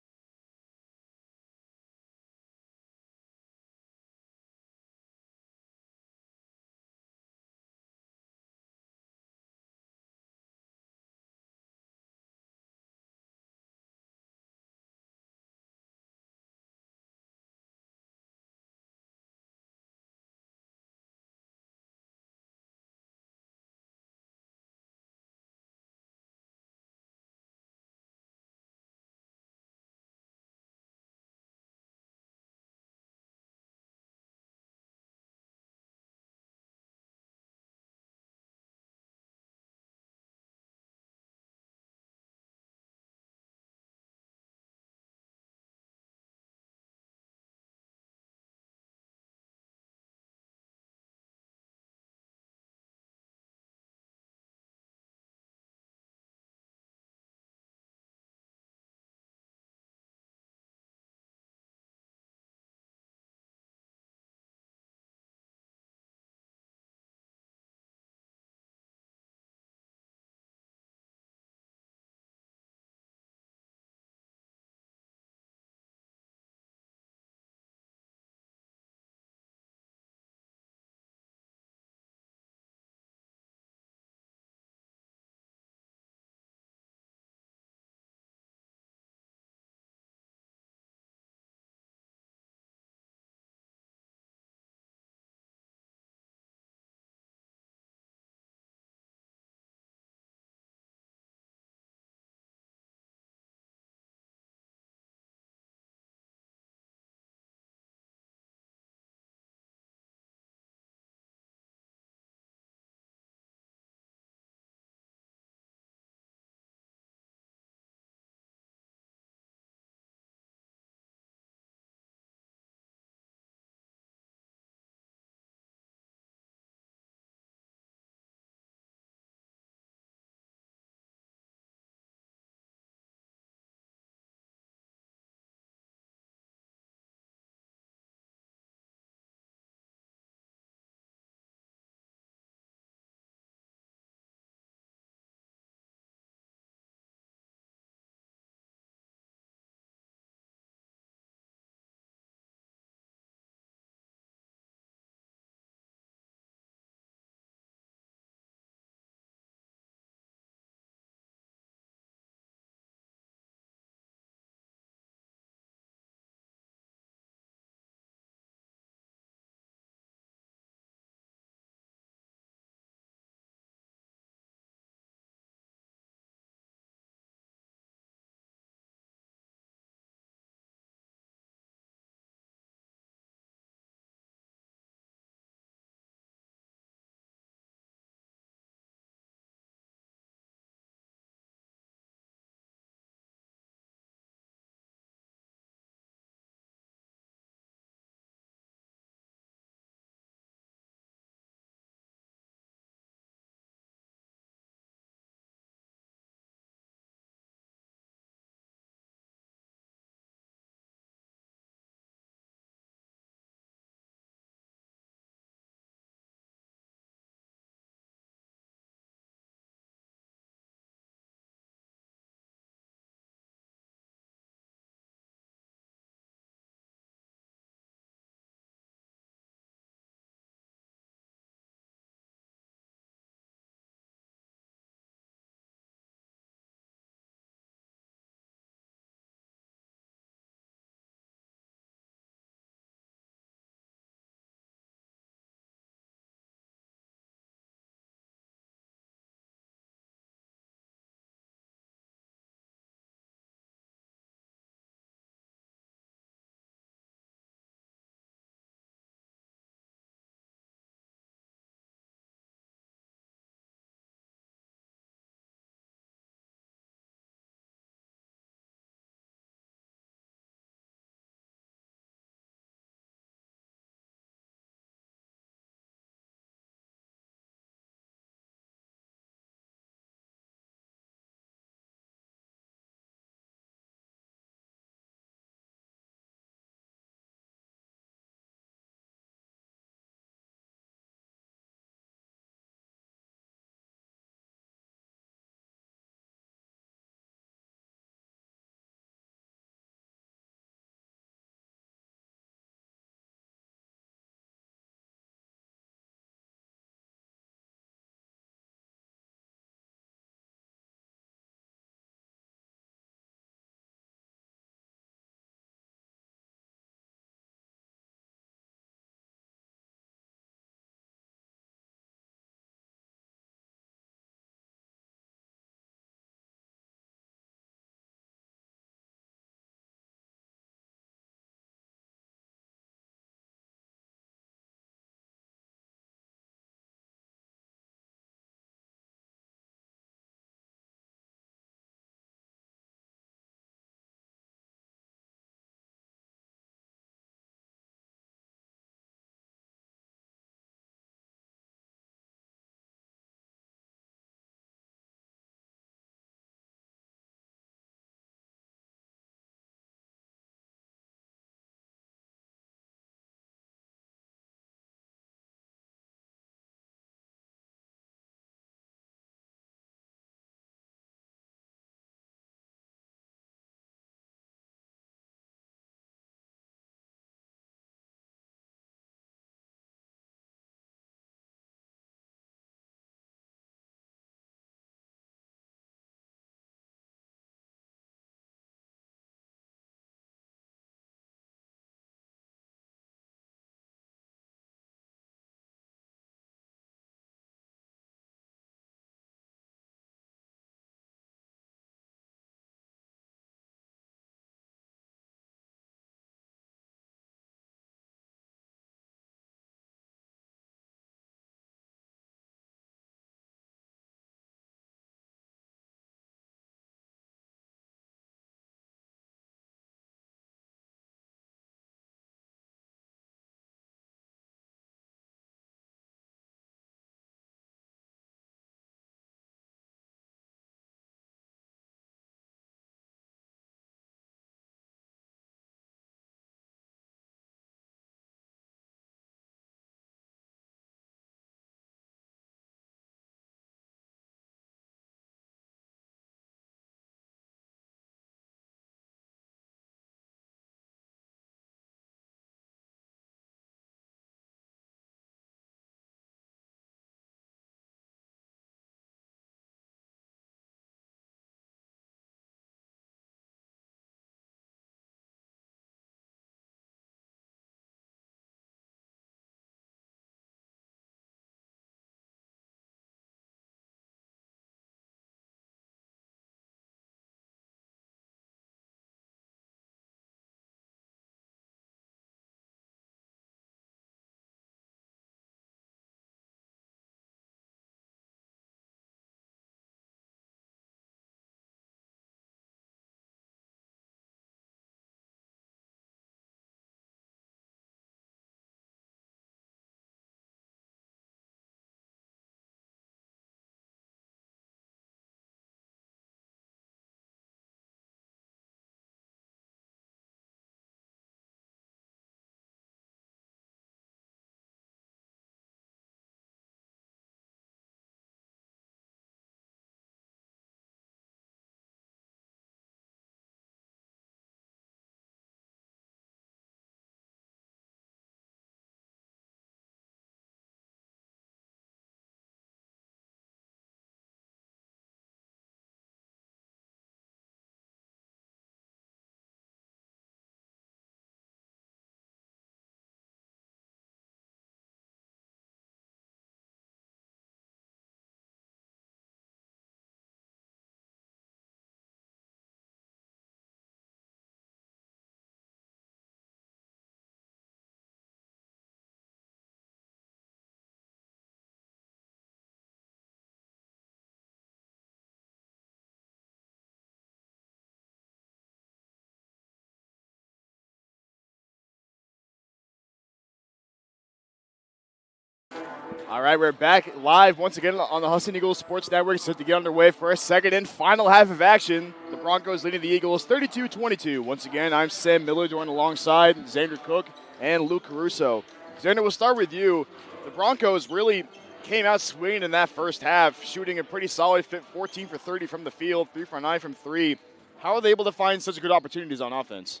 All right, we're back live once again on the Husson Eagles Sports Network, set to get underway for our second and final half of action. The Broncos leading the Eagles 32-22. Once again, I'm Sam Miller, joined alongside Xander Cook and Luke Caruso. Xander, we'll start with you. The Broncos really came out swinging in that first half, shooting a pretty solid 14 for 30 from the field, 3 for 9 from 3. How are they able to find such good opportunities on offense?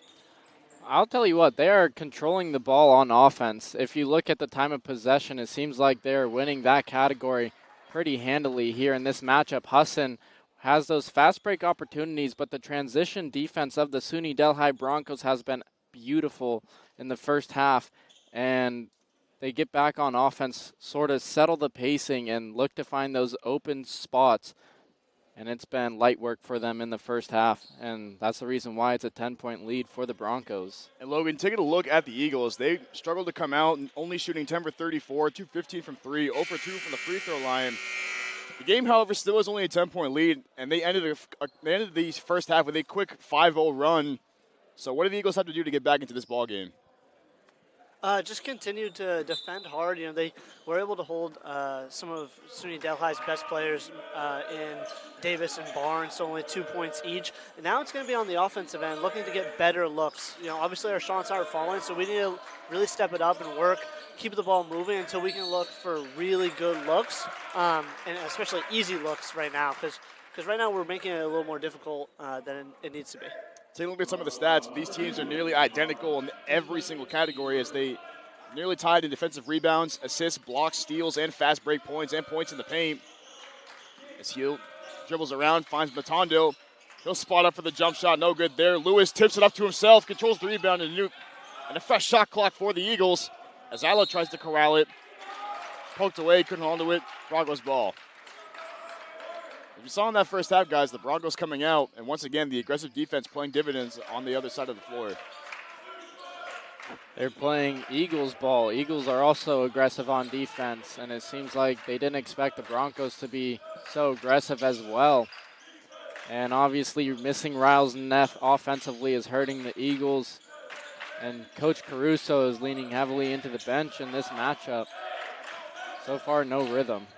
I'll tell you what, they are controlling the ball on offense. If you look at the time of possession, it seems like they're winning that category pretty handily here in this matchup. Husson has those fast break opportunities, but the transition defense of the SUNY Delhi Broncos has been beautiful in the first half, and they get back on offense, sort of settle the pacing and look to find those open spots. And it's been light work for them in the first half, and that's the reason why it's a 10-point lead for the Broncos. And Logan, taking a look at the Eagles, they struggled to come out and only shooting 10 for 34, 2-15 from 3, 0 for 2 from the free throw line. The game, however, still is only a 10-point lead, and they ended the first half with a quick 5-0 run. So what do the Eagles have to do to get back into this ball game? Just continue to defend hard. You know, they were able to hold some of SUNY Delhi's best players in Davis and Barnes, so only 2 points each. And now it's going to be on the offensive end, looking to get better looks. You know, obviously our shots aren't falling, so we need to really step it up and work, keep the ball moving until we can look for really good looks, and especially easy looks right now, because right now we're making it a little more difficult than it needs to be. Take a look at some of the stats. These teams are nearly identical in every single category, as they nearly tied in defensive rebounds, assists, blocks, steals, and fast break points, and points in the paint. As Hill dribbles around, finds Matondo. He'll spot up for the jump shot. No good there. Lewis tips it up to himself, controls the rebound, and a fresh shot clock for the Eagles. As Allo tries to corral it. Poked away, couldn't hold onto it. Broncos ball. As we saw in that first half, guys, the Broncos coming out, and once again, the aggressive defense playing dividends on the other side of the floor. They're playing Eagles ball. Eagles are also aggressive on defense, and it seems like they didn't expect the Broncos to be so aggressive as well. And obviously, missing Riles and Neff offensively is hurting the Eagles, and Coach Caruso is leaning heavily into the bench in this matchup. So far, no rhythm.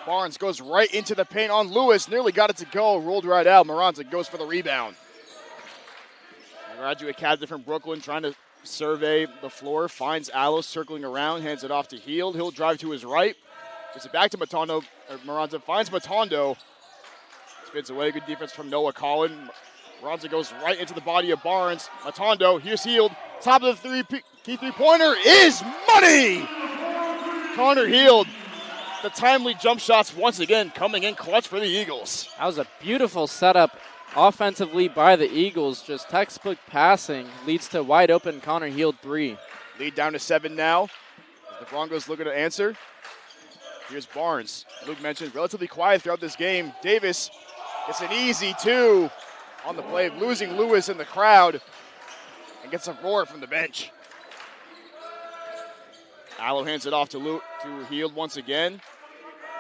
Barnes goes right into the paint on Lewis. Nearly got it to go. Rolled right out. Moranza goes for the rebound. A graduate caddy from Brooklyn trying to survey the floor. Finds Allo circling around. Hands it off to Heald. He'll drive to his right. Gives it back to Matondo. Moranza finds Matondo. Spins away. Good defense from Noah Collin. Moranza goes right into the body of Barnes. Matondo. Here's Heald. Top of the key three-pointer is money! Connor Heald. The timely jump shots once again coming in clutch for the Eagles. That was a beautiful setup offensively by the Eagles. Just textbook passing leads to wide open Connor Heald 3. Lead down to 7 now. As the Broncos looking to answer. Here's Barnes. Luke mentioned relatively quiet throughout this game. Davis gets an easy 2 on the play, losing Lewis in the crowd, and gets a roar from the bench. Allo hands it off to Heald once again.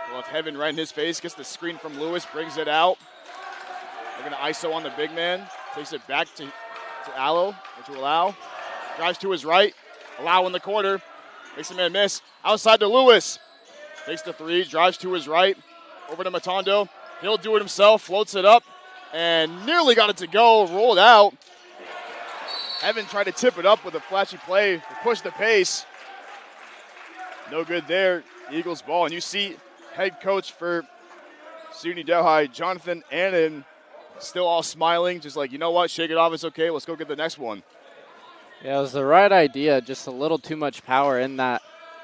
We'll have Heaven right in his face. Gets the screen from Lewis, brings it out. They're going to ISO on the big man. Takes it back to Allo, which will allow. Drives to his right. Allow in the corner. Makes the man miss. Outside to Lewis. Takes the 3, drives to his right. Over to Matondo. He'll do it himself, floats it up, and nearly got it to go. Rolled out. Heaven tried to tip it up with a flashy play to push the pace. No good there. Eagles ball. And you see head coach for SUNY Delhi, Jonathan Annan, still all smiling, just like, you know what, shake it off, it's okay, let's go get the next one. Yeah, it was the right idea, just a little too much power in that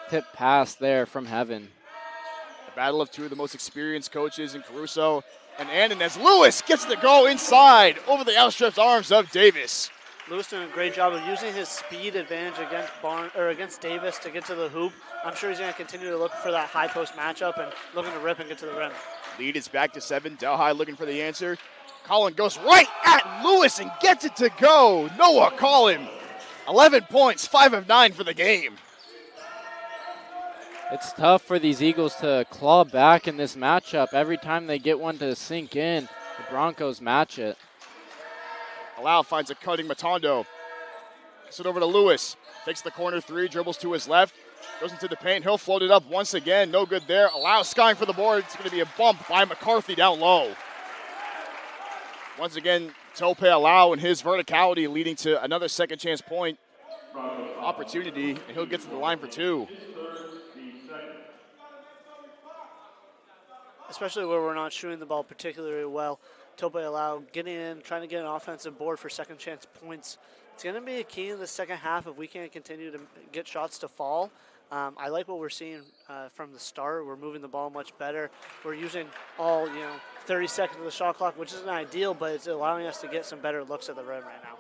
tip pass there from Heaven. A battle of two of the most experienced coaches in Caruso and Annan, as Lewis gets the goal inside over the outstretched arms of Davis. Lewis doing a great job of using his speed advantage against Davis to get to the hoop. I'm sure he's going to continue to look for that high post matchup and looking to rip and get to the rim. Lead is back to 7. Delhi looking for the answer. Collin goes right at Lewis and gets it to go. Noah Collin, 11 points, 5 of 9 for the game. It's tough for these Eagles to claw back in this matchup. Every time they get one to sink in, the Broncos match it. Allow finds a cutting Matondo. Gets it over to Lewis. Takes the corner three, dribbles to his left, goes into the paint. He'll float it up once again. No good there. Allow skying for the board. It's going to be a bump by McCarthy down low. Once again, Tope Allow and his verticality leading to another second chance point opportunity, and he'll get to the line for two. Especially where we're not shooting the ball particularly well. Tope Allow getting in, trying to get an offensive board for second chance points. It's going to be a key in the second half if we can't continue to get shots to fall. I like what we're seeing from the start. We're moving the ball much better. We're using all 30 seconds of the shot clock, which isn't ideal, but it's allowing us to get some better looks at the rim right now.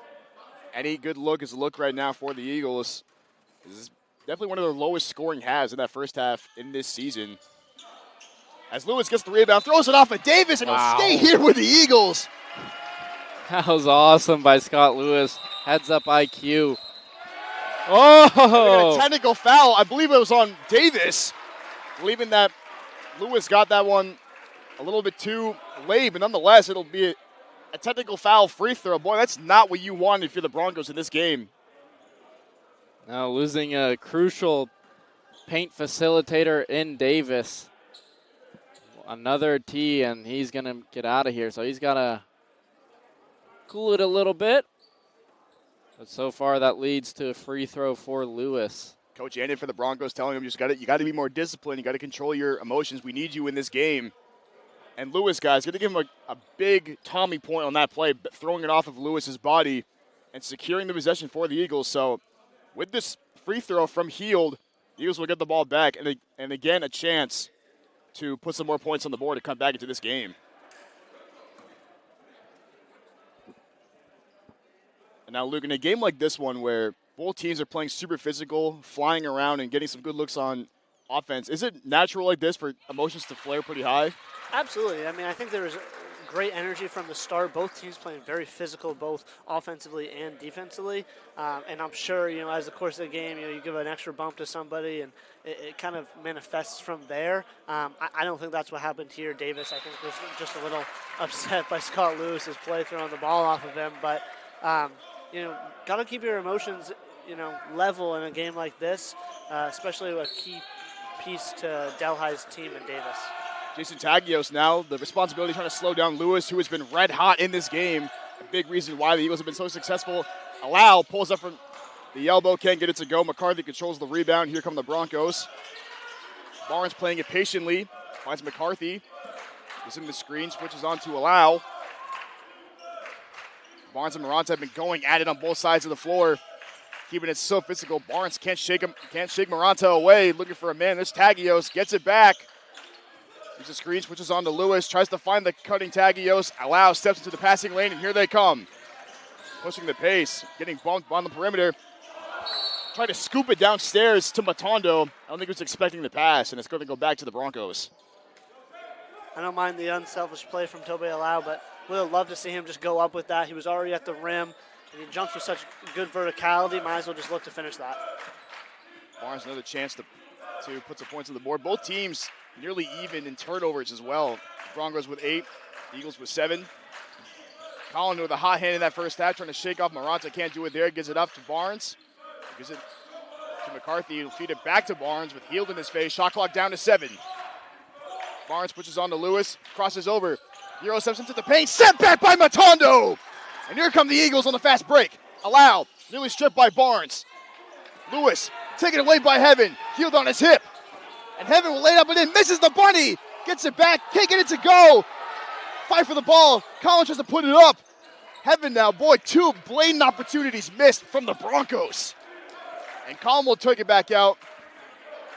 Any good look is a look right now for the Eagles. This is definitely one of their lowest scoring halves in that first half in this season. As Lewis gets the rebound, throws it off at Davis, and he'll stay here with the Eagles. That was awesome by Scott Lewis. Heads up IQ. Oh! A technical foul. I believe it was on Davis. Believing that Lewis got that one a little bit too late, but nonetheless, it'll be a technical foul free throw. Boy, that's not what you wanted if you're the Broncos in this game. Now losing a crucial paint facilitator in Davis. Another tee, and he's going to get out of here. So he's got to cool it a little bit. But so far, that leads to a free throw for Lewis. Coach Andon for the Broncos telling him, you got to be more disciplined. You got to control your emotions. We need you in this game. And Lewis, guys, going to give him a big Tommy point on that play, throwing it off of Lewis's body and securing the possession for the Eagles. So with this free throw from Heald, the Eagles will get the ball back and again a chance to put some more points on the board to come back into this game. And now, Luke, in a game like this one where both teams are playing super physical, flying around and getting some good looks on offense, is it natural like this for emotions to flare pretty high? Absolutely. I mean, I think there was great energy from the start. Both teams playing very physical, both offensively and defensively. And I'm sure, as the course of the game, you give an extra bump to somebody and it kind of manifests from there. I don't think that's what happened here. Davis, I think, was just a little upset by Scott Lewis's play throwing the ball off of him. But, got to keep your emotions, level in a game like this, especially a key piece to Delhi's team and Davis. Jason Tagios now, the responsibility trying to slow down Lewis, who has been red hot in this game. A big reason why the Eagles have been so successful. Allow pulls up from the elbow, can't get it to go. McCarthy controls the rebound. Here come the Broncos. Barnes playing it patiently, finds McCarthy. Gives him the screen, switches on to Allow. Barnes and Maranta have been going at it on both sides of the floor, keeping it so physical. Barnes can't shake Maranta away, looking for a man. There's Tagios, gets it back. There's a screen, switches on to Lewis, tries to find the cutting Tagios. Allow steps into the passing lane, and here they come. Pushing the pace, getting bumped on the perimeter. Try to scoop it downstairs to Matondo. I don't think he was expecting the pass, and it's going to go back to the Broncos. I don't mind the unselfish play from Tobe Allow, but would have loved to see him just go up with that. He was already at the rim, and he jumps with such good verticality. Might as well just look to finish that. Barnes another chance to put some points on the board. Both teams nearly even in turnovers as well. Broncos with 8, Eagles with 7. Collin with a hot hand in that first half, trying to shake off Maranta. Can't do it there. Gives it up to Barnes. Gives it to McCarthy. He'll feed it back to Barnes with Heald in his face. Shot clock down to 7. Barnes pushes on to Lewis. Crosses over. Euro steps into the paint. Set back by Matondo. And here come the Eagles on the fast break. Allow. Nearly stripped by Barnes. Lewis taken away by Heaven. Heald on his hip. And Heaven will lay it up and in. Misses the bunny. Gets it back. Can't get it to go. Fight for the ball. Collins tries to put it up. Heaven now. Boy, 2 blatant opportunities missed from the Broncos. And Collin will take it back out.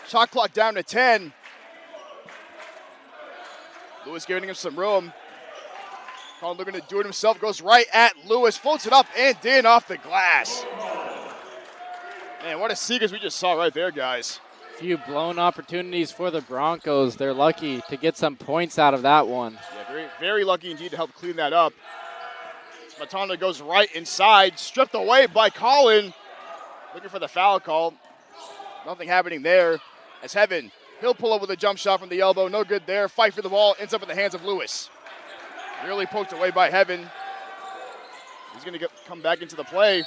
Shot clock down to 10. Lewis giving him some room. Collin looking to do it himself. Goes right at Lewis. Floats it up and in off the glass. Man, what a sequence we just saw right there, guys. Few blown opportunities for the Broncos. They're lucky to get some points out of that one. Yeah, very, very lucky indeed to help clean that up. Matondo goes right inside, stripped away by Collin. Looking for the foul call. Nothing happening there. As Heaven, he'll pull up with a jump shot from the elbow. No good there. Fight for the ball. Ends up in the hands of Lewis. Really poked away by Heaven. He's going to come back into the play.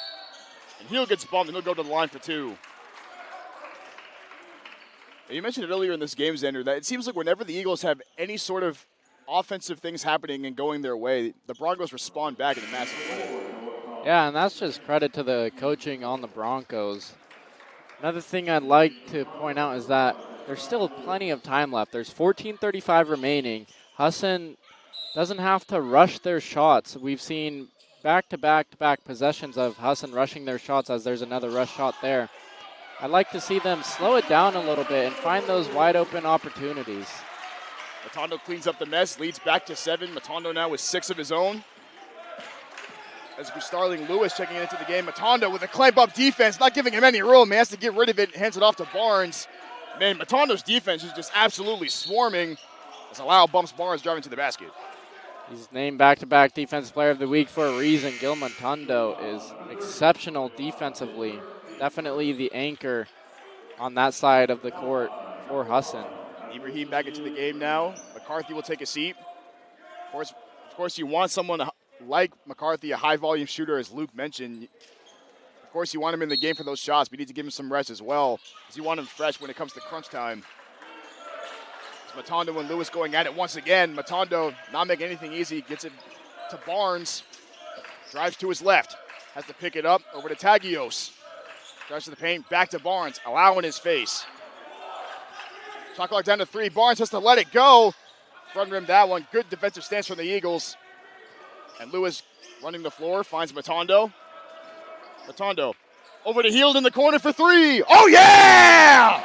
And Heel gets bumped, and he'll go to the line for 2. You mentioned it earlier in this game, Xander, that it seems like whenever the Eagles have any sort of offensive things happening and going their way, the Broncos respond back in a massive way. Yeah, and that's just credit to the coaching on the Broncos. Another thing I'd like to point out is that there's still plenty of time left. There's 14:35 remaining. Husson doesn't have to rush their shots. We've seen back-to-back-to-back possessions of Husson rushing their shots as there's another rush shot there. I'd like to see them slow it down a little bit and find those wide-open opportunities. Matondo cleans up the mess, leads back to 7. Matondo now with 6 of his own. As Starling Lewis checking into the game. Matondo with a clamp-up defense, not giving him any room. He has to get rid of it, hands it off to Barnes. Man, Matondo's defense is just absolutely swarming as Lau bumps Barnes driving to the basket. He's named back-to-back Defensive Player of the Week for a reason. Gil Matondo is exceptional defensively. Definitely the anchor on that side of the court for Husson. Ibrahim back into the game now. McCarthy will take a seat. Of course, you want someone like McCarthy, a high-volume shooter, as Luke mentioned. Of course, you want him in the game for those shots, but you need to give him some rest as well, because you want him fresh when it comes to crunch time. It's Matondo and Lewis going at it once again. Matondo not making anything easy, gets it to Barnes, drives to his left, has to pick it up over to Tagios. Drives to the paint, back to Barnes, allowing his face. Shot clock down to 3. Barnes has to let it go. Front rim that one. Good defensive stance from the Eagles. And Lewis running the floor, finds Matondo. Matondo over to Heald in the corner for 3. Oh, yeah!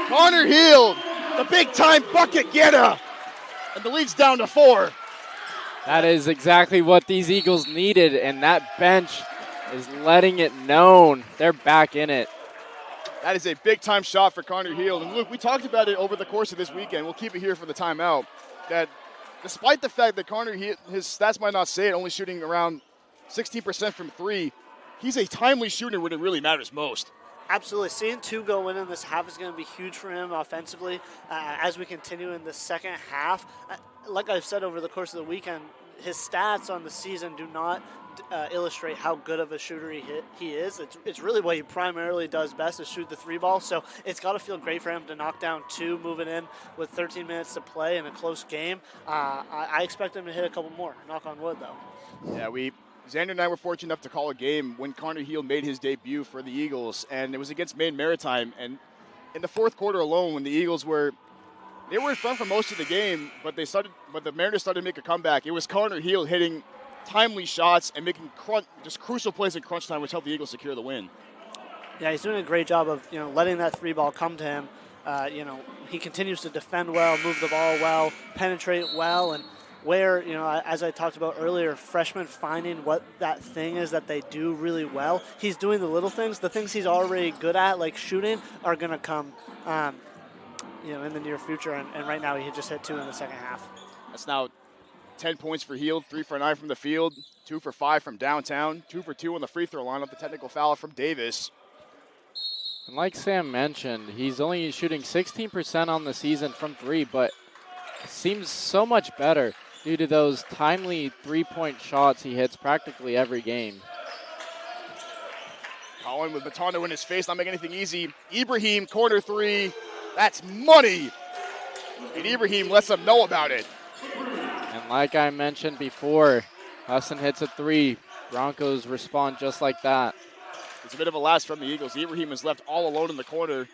Connor Heald, the big-time bucket getter. And the lead's down to 4. That is exactly what these Eagles needed, and that bench is letting it known. They're back in it. That is a big-time shot for Connor Heald. And Luke, we talked about it over the course of this weekend. We'll keep it here for the timeout. That despite the fact that Connor Heald, his stats might not say it, only shooting around 16% from 3, he's a timely shooter when it really matters most. Absolutely. Seeing 2 go in this half is going to be huge for him offensively as we continue in the second half. Like I've said over the course of the weekend, his stats on the season do not illustrate how good of a shooter he is. It's really what he primarily does best is shoot the 3 ball. So it's got to feel great for him to knock down 2, moving in with 13 minutes to play in a close game. I expect him to hit a couple more. Knock on wood, though. Yeah, Xander and I were fortunate enough to call a game when Connor Heald made his debut for the Eagles, and it was against Maine Maritime. And in the fourth quarter alone, when the Eagles were in front for most of the game, but the Mariners started to make a comeback. It was Connor Heald hitting timely shots and making just crucial plays in crunch time, which helped the Eagles secure the win. Yeah, he's doing a great job of letting that 3 ball come to him. He continues to defend well, move the ball well, penetrate well, and where, as I talked about earlier, freshmen finding what that thing is that they do really well. He's doing the little things. The things he's already good at, like shooting, are going to come, in the near future. And right now, he just hit 2 in the second half. That's now 10 points for Heald, 3 for 9 from the field, 2 for 5 from downtown, 2 for 2 on the free throw line off the technical foul from Davis. And like Sam mentioned, he's only shooting 16% on the season from 3, but it seems so much better due to those timely 3-point shots he hits practically every game. Colin with Matondo in his face, not making anything easy. Ibrahim, corner 3. That's money. And Ibrahim lets them know about it. And like I mentioned before, Husson hits a 3. Broncos respond just like that. It's a bit of a last from the Eagles. Ibrahim is left all alone in the corner.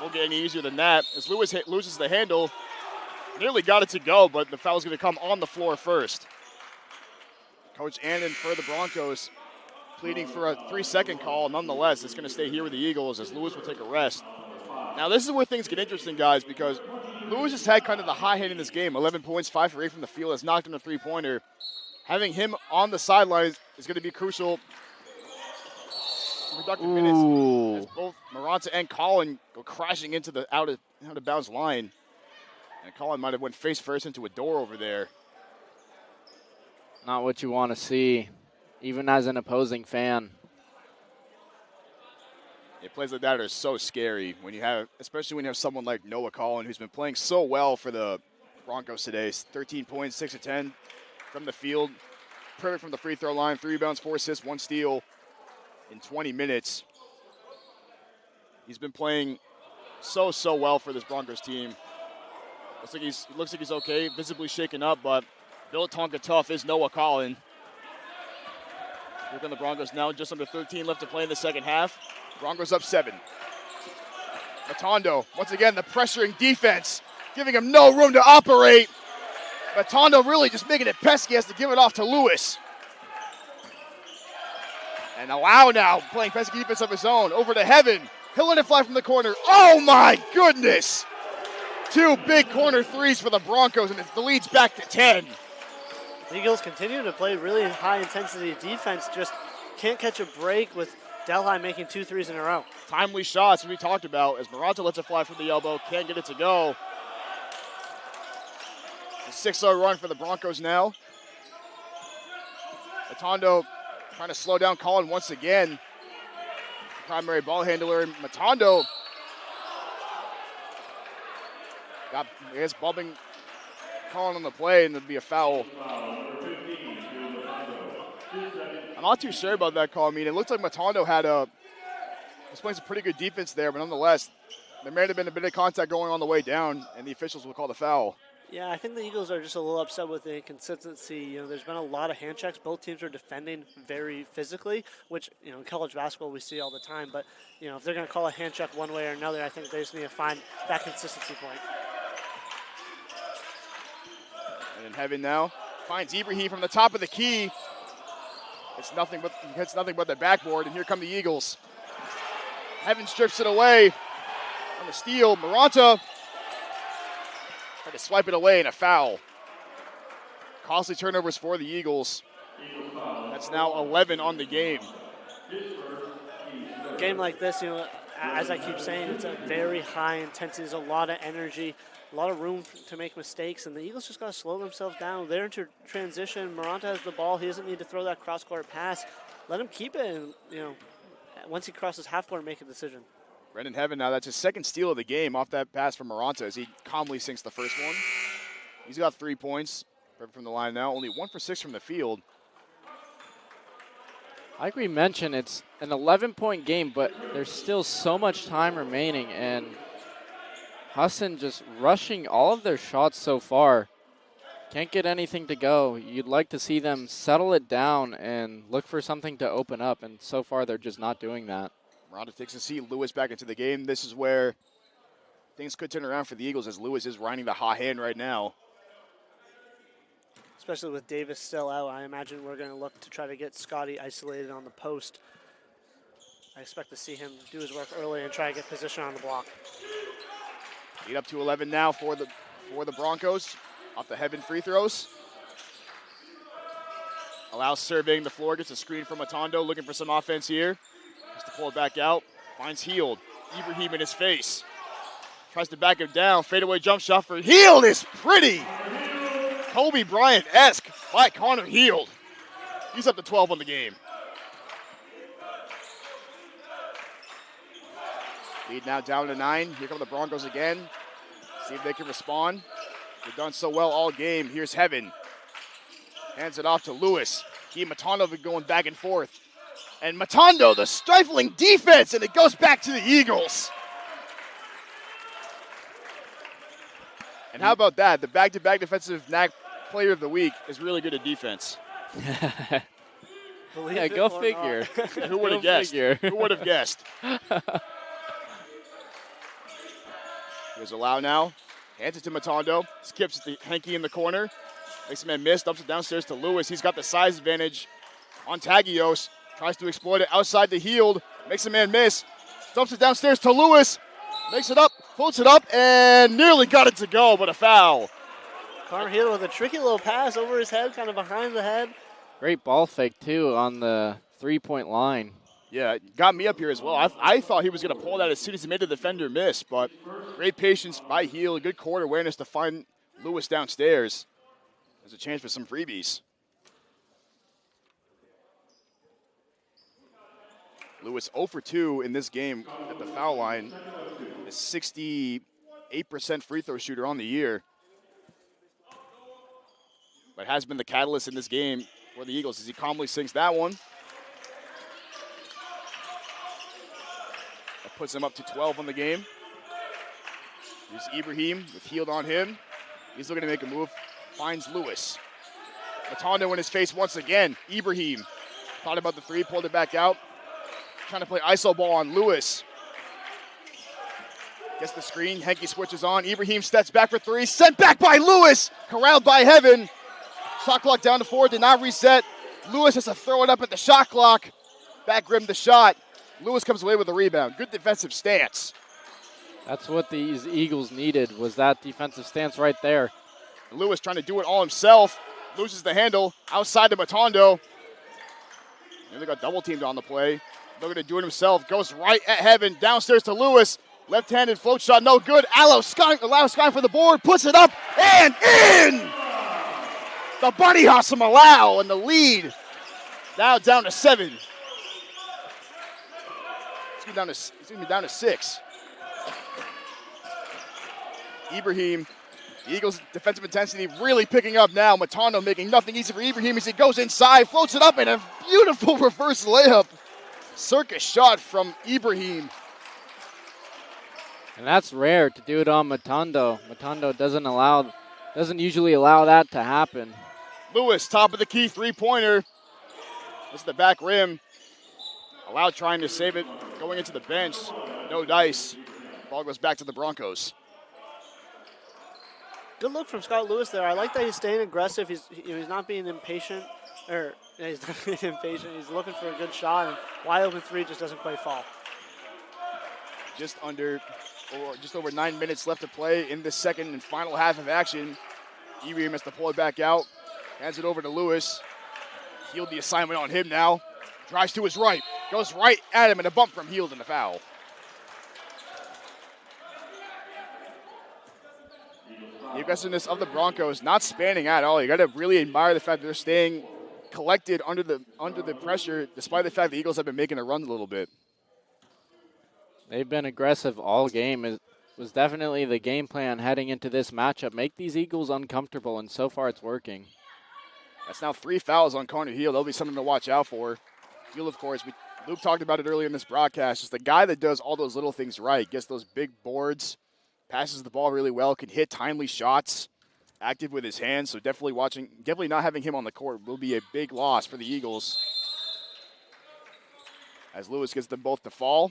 Won't get any easier than that. As Lewis loses the handle, nearly got it to go, but the foul's going to come on the floor first. Coach Annan for the Broncos pleading for a 3-second call. Nonetheless, it's going to stay here with the Eagles as Lewis will take a rest. Now, this is where things get interesting, guys, because Lewis has had kind of the high hand in this game. 11 points, 5 for 8 from the field, has knocked in a 3-pointer. Having him on the sidelines is going to be crucial. Productive minutes as both Maranta and Colin go crashing into the out of bounds line. And Colin might have went face first into a door over there. Not what you want to see, even as an opposing fan. Plays like that are so scary especially when you have someone like Noah Collin, who's been playing so well for the Broncos today. 13 points, 6 of 10 from the field. Perfect from the free throw line, 3 rebounds, 4 assists, 1 steal. in 20 minutes. He's been playing so well for this Broncos team. Looks like he's okay, visibly shaken up, but Bill Tonka tough is Noah Collin. Here come the Broncos now, just under 13 left to play in the second half. Broncos up 7. Matondo, once again, the pressuring defense, giving him no room to operate. Matondo really just making it pesky, has to give it off to Lewis. And Allow now playing pesky defense of his own, over to Heaven. He'll let it fly from the corner. Oh my goodness! 2 big corner threes for the Broncos, and the lead's back to 10. The Eagles continue to play really high-intensity defense, just can't catch a break with Delhi making 2 threes in a row. Timely shots, as we talked about, as Maranta lets it fly from the elbow, can't get it to go. A 6-0 run for the Broncos now. Matondo trying to slow down Collin once again. Primary ball handler, Matondo got, I guess, bumping Collin on the play, and it'd be a foul. I'm not too sure about that call. I mean, it looks like Matondo was playing some pretty good defense there, but nonetheless, there may have been a bit of contact going on the way down, and the officials will call the foul. Yeah, I think the Eagles are just a little upset with the inconsistency. You know, there's been a lot of hand checks. Both teams are defending very physically, which, you know, in college basketball we see all the time. But, you know, if they're going to call a hand check one way or another, I think they just need to find that consistency point. And then Heaven now finds Ibrahim from the top of the key. It's nothing but the backboard, and here come the Eagles. Heaven strips it away on the steal. Maranta tried to swipe it away, and a foul. Costly turnovers for the Eagles. That's now 11 on the game. A game like this, you know, as I keep saying, it's a very high intensity. There's a lot of energy, a lot of room to make mistakes, and the Eagles just got to slow themselves down. They're into transition. Maranta has the ball. He doesn't need to throw that cross-court pass. Let him keep it, and, you know, once he crosses half court, make a decision. Brendan Heaven now, that's his second steal of the game off that pass from Maranta as he calmly sinks the first one. He's got 3 points from the line now, only 1 for 6 from the field. Like we mentioned, it's an 11-point game, but there's still so much time remaining, and Husson just rushing all of their shots so far. Can't get anything to go. You'd like to see them settle it down and look for something to open up, and so far they're just not doing that. Maranta takes a seat. Lewis back into the game. This is where things could turn around for the Eagles as Lewis is riding the hot hand right now. Especially with Davis still out, I imagine we're going to look to try to get Scotty isolated on the post. I expect to see him do his work early and try to get position on the block. Lead up to 11 now for the Broncos. Off the Heaven free throws. Allows surveying the floor, gets a screen from Matondo, looking for some offense here. Has to pull it back out. Finds Heald. Ibrahim in his face. Tries to back him down. Fadeaway jump shot for Heald is pretty. Kobe Bryant-esque by Connor Heald. He's up to 12 on the game. Lead now down to 9. Here come the Broncos again. See if they can respond. They've done so well all game. Here's Heaven. Hands it off to Lewis. He and Matondo have been going back and forth. And Matondo, the stifling defense, and it goes back to the Eagles. And how about that? The back-to-back defensive NAC player of the week is really good at defense. Yeah, go figure. Who would have guessed? Who would have guessed? Here's Allow now. Hands it to Matondo. Skips the hanky in the corner. Makes a man miss. Dumps it downstairs to Lewis. He's got the size advantage on Tagios. Tries to exploit it outside the Heald. Makes a man miss. Dumps it downstairs to Lewis. Makes it up. Floats it up and nearly got it to go, but a foul. Connor Heald with a tricky little pass over his head, kind of behind the head. Great ball fake, too, on the three-point line. Yeah, it got me up here as well. I thought he was going to pull that as soon as he made the defender miss, but great patience by Heald. Good court awareness to find Lewis downstairs. There's a chance for some freebies. Lewis 0 for 2 in this game at the foul line. A 68% free throw shooter on the year. But has been the catalyst in this game for the Eagles as he calmly sinks that one. puts him up to 12 on the game. Here's Ibrahim with Heald on him. He's looking to make a move. Finds Lewis. Matondo in his face once again. Ibrahim thought about the three, pulled it back out. Trying to play iso ball on Lewis. Gets the screen. Henke switches on. Ibrahim steps back for three. Sent back by Lewis. Corralled by Heaven. Shot clock down to 4. Did not reset. Lewis has to throw it up at the shot clock. Back rim the shot. Lewis comes away with a rebound. Good defensive stance. That's what these Eagles needed, was that defensive stance right there. Lewis trying to do it all himself. Loses the handle. Outside to Matondo. And they got double teamed on the play. Looking to do it himself. Goes right at Heaven. Downstairs to Lewis. Left-handed float shot, no good. Allows Sky for the board. Puts it up and in! The Buddy Husson Malau in the lead. Now down to 7. It's going to be down to 6. Ibrahim, the Eagles' defensive intensity really picking up now. Matondo making nothing easy for Ibrahim as he goes inside, floats it up, and a beautiful reverse layup. Circus shot from Ibrahim. And that's rare to do it on Matondo. Matondo doesn't usually allow that to happen. Lewis, top of the key, three-pointer. This is the back rim. Allowed trying to save it, going into the bench. No dice. Ball goes back to the Broncos. Good look from Scott Lewis there. I like that he's staying aggressive. He's not being impatient. He's not being impatient. He's looking for a good shot, and wide open three just doesn't quite fall. Just over 9 minutes left to play in the second and final half of action. Ibrahim has to pull it back out. Hands it over to Lewis. Heald the assignment on him now. Drives to his right. Goes right at him and a bump from Heald and a foul. The aggressiveness of the Broncos not spanning at all. You got to really admire the fact that they're staying collected under the pressure, despite the fact the Eagles have been making a run a little bit. They've been aggressive all game. It was definitely the game plan heading into this matchup. Make these Eagles uncomfortable, and so far it's working. That's now 3 fouls on Connor Heald. That'll be something to watch out for. Heald, of course, Luke talked about it earlier in this broadcast. Just the guy that does all those little things right, gets those big boards, passes the ball really well, can hit timely shots, active with his hands. So definitely not having him on the court will be a big loss for the Eagles. As Lewis gets them both to fall.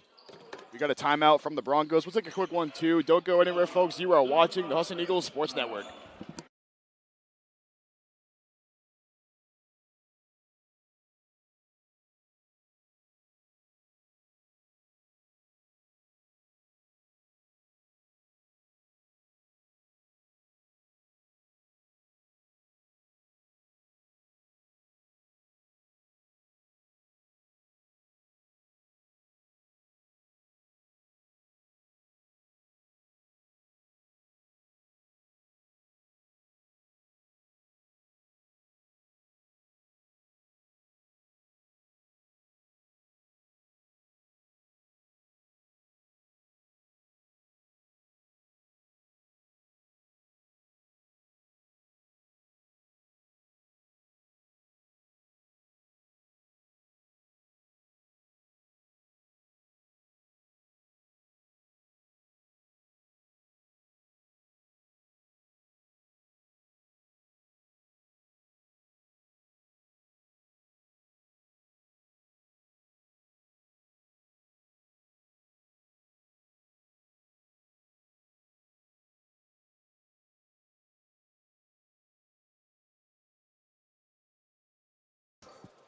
We got a timeout from the Broncos. We'll take a quick one, too. Don't go anywhere, folks. You are watching the Husson Eagles Sports Network.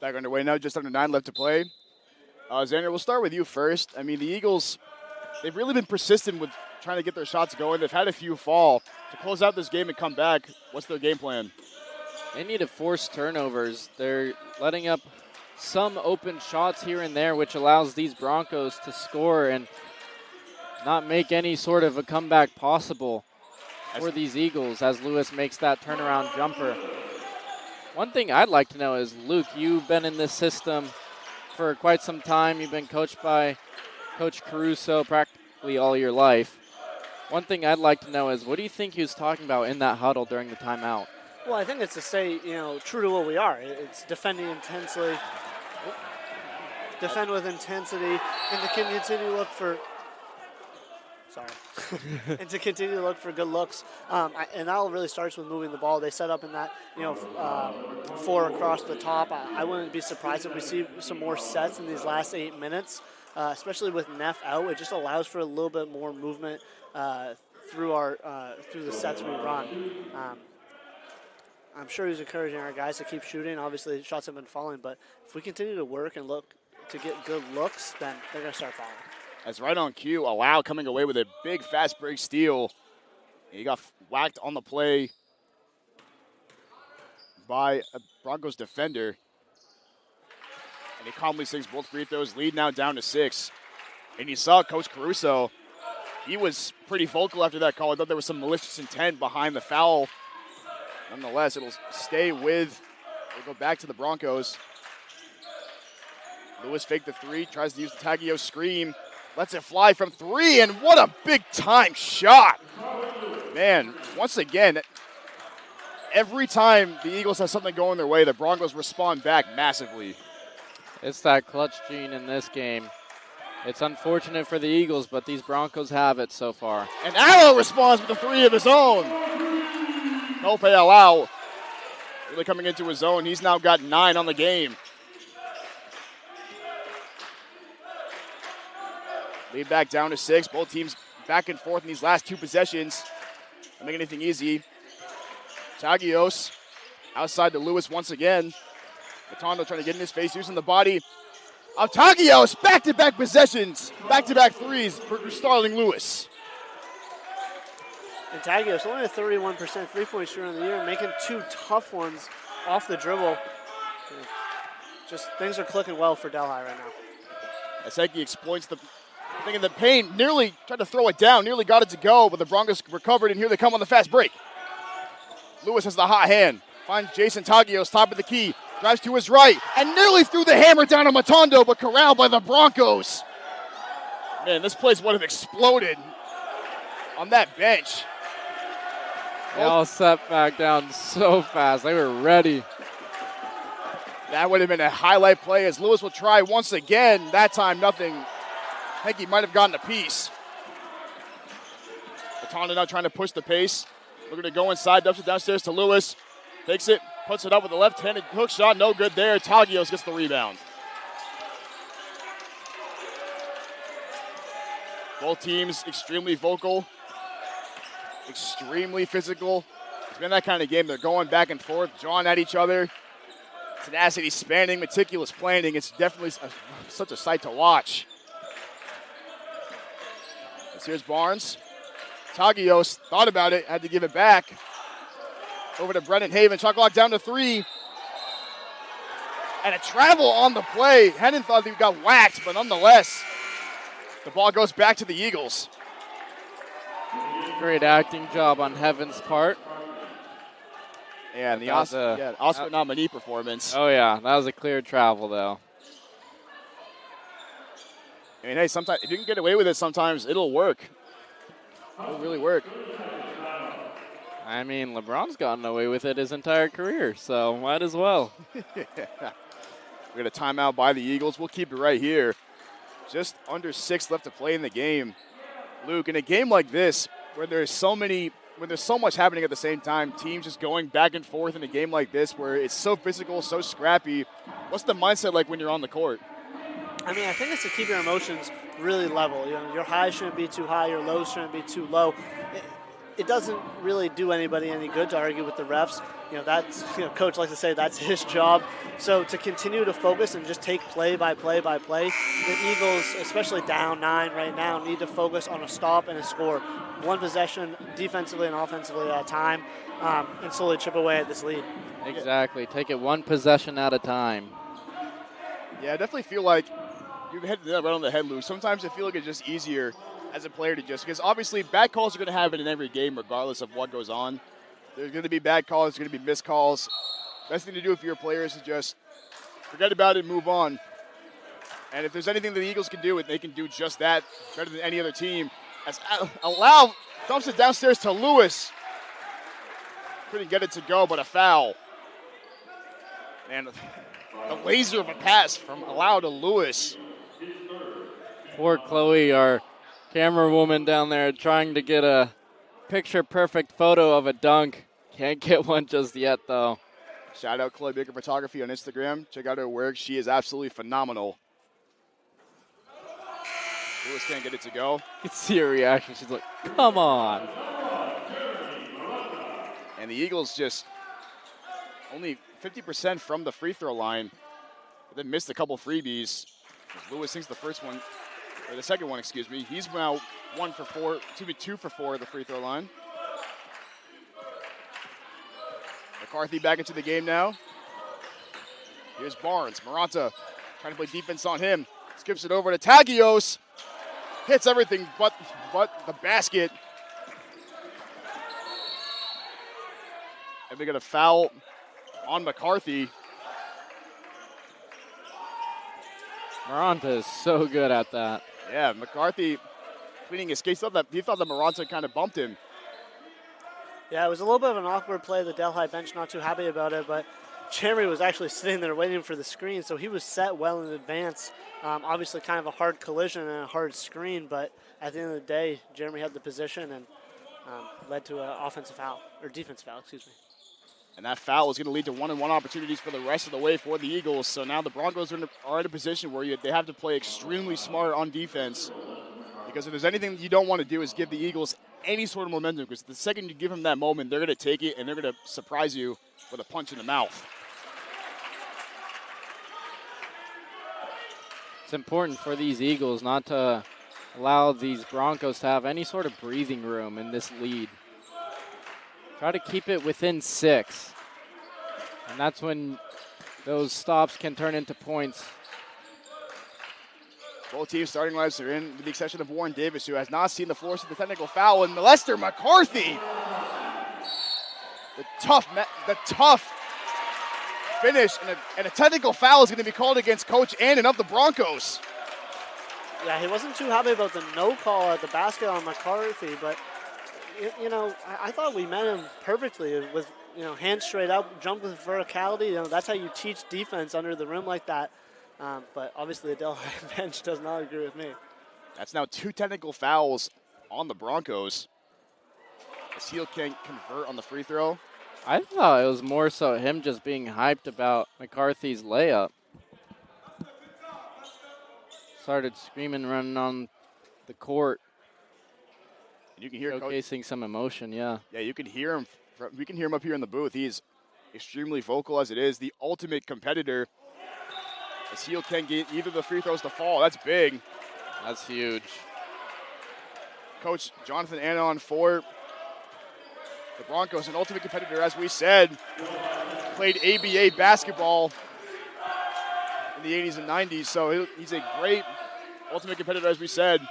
Back underway now, just under 9 left to play. Xander, we'll start with you first. I mean, the Eagles, they've really been persistent with trying to get their shots going. They've had a few fall. To close out this game and come back, what's their game plan? They need to force turnovers. They're letting up some open shots here and there, which allows these Broncos to score and not make any sort of a comeback possible for these Eagles as Lewis makes that turnaround jumper. One thing I'd like to know is, Luke, you've been in this system for quite some time. You've been coached by Coach Caruso practically all your life. One thing I'd like to know is, what do you think he was talking about in that huddle during the timeout? Well, I think it's to stay, true to what we are. It's defending intensely, defend with intensity, and to continue to look for Sorry. And to continue to look for good looks. And that all really starts with moving the ball. They set up in that, 4 across the top. I wouldn't be surprised if we see some more sets in these last 8 minutes, especially with Neff out. It just allows for a little bit more movement through the sets we run. I'm sure he's encouraging our guys to keep shooting. Obviously, shots have been falling, but if we continue to work and look to get good looks, then they're going to start falling. That's right on cue. Allow coming away with a big fast break steal. He got whacked on the play by a Broncos defender. And he calmly sinks both free throws. Lead now down to 6. And you saw Coach Caruso. He was pretty vocal after that call. I thought there was some malicious intent behind the foul. Nonetheless, it'll stay with, we'll go back to the Broncos. Lewis faked the 3, tries to use the Taggio screen. Lets it fly from 3, and what a big-time shot. Man, once again, every time the Eagles have something going their way, the Broncos respond back massively. It's that clutch gene in this game. It's unfortunate for the Eagles, but these Broncos have it so far. And Allo responds with a 3 of his own. Nope, Allo really coming into his own. He's now got 9 on the game. Lead back down to 6. Both teams back and forth in these last 2 possessions. Don't make anything easy. Tagios outside to Lewis once again. Matondo trying to get in his face, using the body of Tagios. Back-to-back possessions. Back-to-back 3s for Starling Lewis. And Tagios only a 31% three-point shooter in the year, making 2 tough ones off the dribble. Just things are clicking well for Delhi right now. Aseki exploits the thing in the paint, nearly tried to throw it down, nearly got it to go, but the Broncos recovered, and here they come on the fast break. Lewis has the hot hand, finds Jason Tagios, top of the key, drives to his right, and nearly threw the hammer down on Matondo, but corralled by the Broncos. Man, this place would have exploded on that bench. They all set back down so fast. They were ready. That would have been a highlight play as Lewis will try once again. That time, nothing. I think he might have gotten a piece. Matondo now trying to push the pace. Looking to go inside, dumps it downstairs to Lewis. Takes it, puts it up with a left-handed hook shot. No good there. Tagios gets the rebound. Both teams extremely vocal, extremely physical. It's been that kind of game. They're going back and forth, drawing at each other. Tenacity, spanning, meticulous planning. It's definitely such a sight to watch. Here's Barnes. Tagios thought about it, had to give it back. Over to Brennan Haven. Shot clock down to 3. And a travel on the play. Hennon thought he got whacked, but nonetheless, the ball goes back to the Eagles. Great acting job on Heaven's part. Yeah, and the Oscar nominee performance. Oh, yeah. That was a clear travel, though. I mean, hey, sometimes if you can get away with it, sometimes it'll work. It'll really work. I mean, LeBron's gotten away with it his entire career, so might as well. We got a timeout by the Eagles. We'll keep it right here. Just under 6 left to play in the game. Luke, in a game like this, where there's so much happening at the same time, teams just going back and forth in a game like this where it's so physical, so scrappy, what's the mindset like when you're on the court? I mean, I think it's to keep your emotions really level. Your highs shouldn't be too high, your lows shouldn't be too low. It doesn't really do anybody any good to argue with the refs. That's Coach likes to say that's his job. So to continue to focus and just take play by play by play, the Eagles, especially down 9 right now, need to focus on a stop and a score. One possession defensively and offensively at a time, and slowly chip away at this lead. Exactly. Take it one possession at a time. Yeah, I definitely feel like you hit that right on the head, Lou. Sometimes I feel like it's just easier as a player to because obviously bad calls are going to happen in every game regardless of what goes on. There's going to be bad calls, there's going to be missed calls. Best thing to do if you're a player is to just forget about it and move on. And if there's anything that the Eagles can do, they can do just that better than any other team. As Allow dumps it downstairs to Lewis. Couldn't get it to go, but a foul. And a laser of a pass from Allow to Lewis. Poor Chloe, our Camera woman down there trying to get a picture-perfect photo of a dunk. Can't get one just yet, though. Shout out Chloe Baker Photography on Instagram. Check out her work. She is absolutely phenomenal. Lewis can't get it to go. You can see her reaction. She's like, come on. And the Eagles just only 50% from the free throw line. They missed a couple freebies. Lewis thinks the first one, or the second one, excuse me. He's now 2 for 4 at the free throw line. McCarthy back into the game now. Here's Barnes. Maranta trying to play defense on him. Skips it over to Tagios. Hits everything but the basket. And we got a foul on McCarthy. Maranta is so good at that. Yeah, McCarthy cleaning his skates. He thought that Maranta kind of bumped him. Yeah, it was a little bit of an awkward play. The Delhi bench not too happy about it, but Jeremy was actually sitting there waiting for the screen, so he was set well in advance. Obviously kind of a hard collision and a hard screen, but at the end of the day, Jeremy had the position and led to an offensive foul, or defensive foul, excuse me. And that foul is going to lead to 1-and-1 opportunities for the rest of the way for the Eagles. So now the Broncos are in a position where they have to play extremely smart on defense. Because if there's anything you don't want to do is give the Eagles any sort of momentum. Because the second you give them that moment, they're going to take it and they're going to surprise you with a punch in the mouth. It's important for these Eagles not to allow these Broncos to have any sort of breathing room in this lead. Try to keep it within 6. And that's when those stops can turn into points. Both teams' starting lineups are in, with the exception of Warren Davis, who has not seen the force of the technical foul, and Lester McCarthy. The tough finish, and a technical foul is going to be called against Coach Andon of the Broncos. Yeah, he wasn't too happy about the no call at the basket on McCarthy, but you know, I thought we met him perfectly with, hands straight up, jump with verticality. That's how you teach defense under the rim like that. But obviously the Delhi bench does not agree with me. That's now 2 technical fouls on the Broncos. Seal can't convert on the free throw. I thought it was more so him just being hyped about McCarthy's layup. Started screaming, running on the court. And you can hear showcasing some emotion, yeah. Yeah, you can hear him. We can hear him up here in the booth. He's extremely vocal as it is. The ultimate competitor. As Heel can get either the free throws to fall. That's big. That's huge. Coach Jonathan Anon for the Broncos, an ultimate competitor, as we said. Played ABA basketball in the 80s and 90s, so he's a great ultimate competitor, as we said.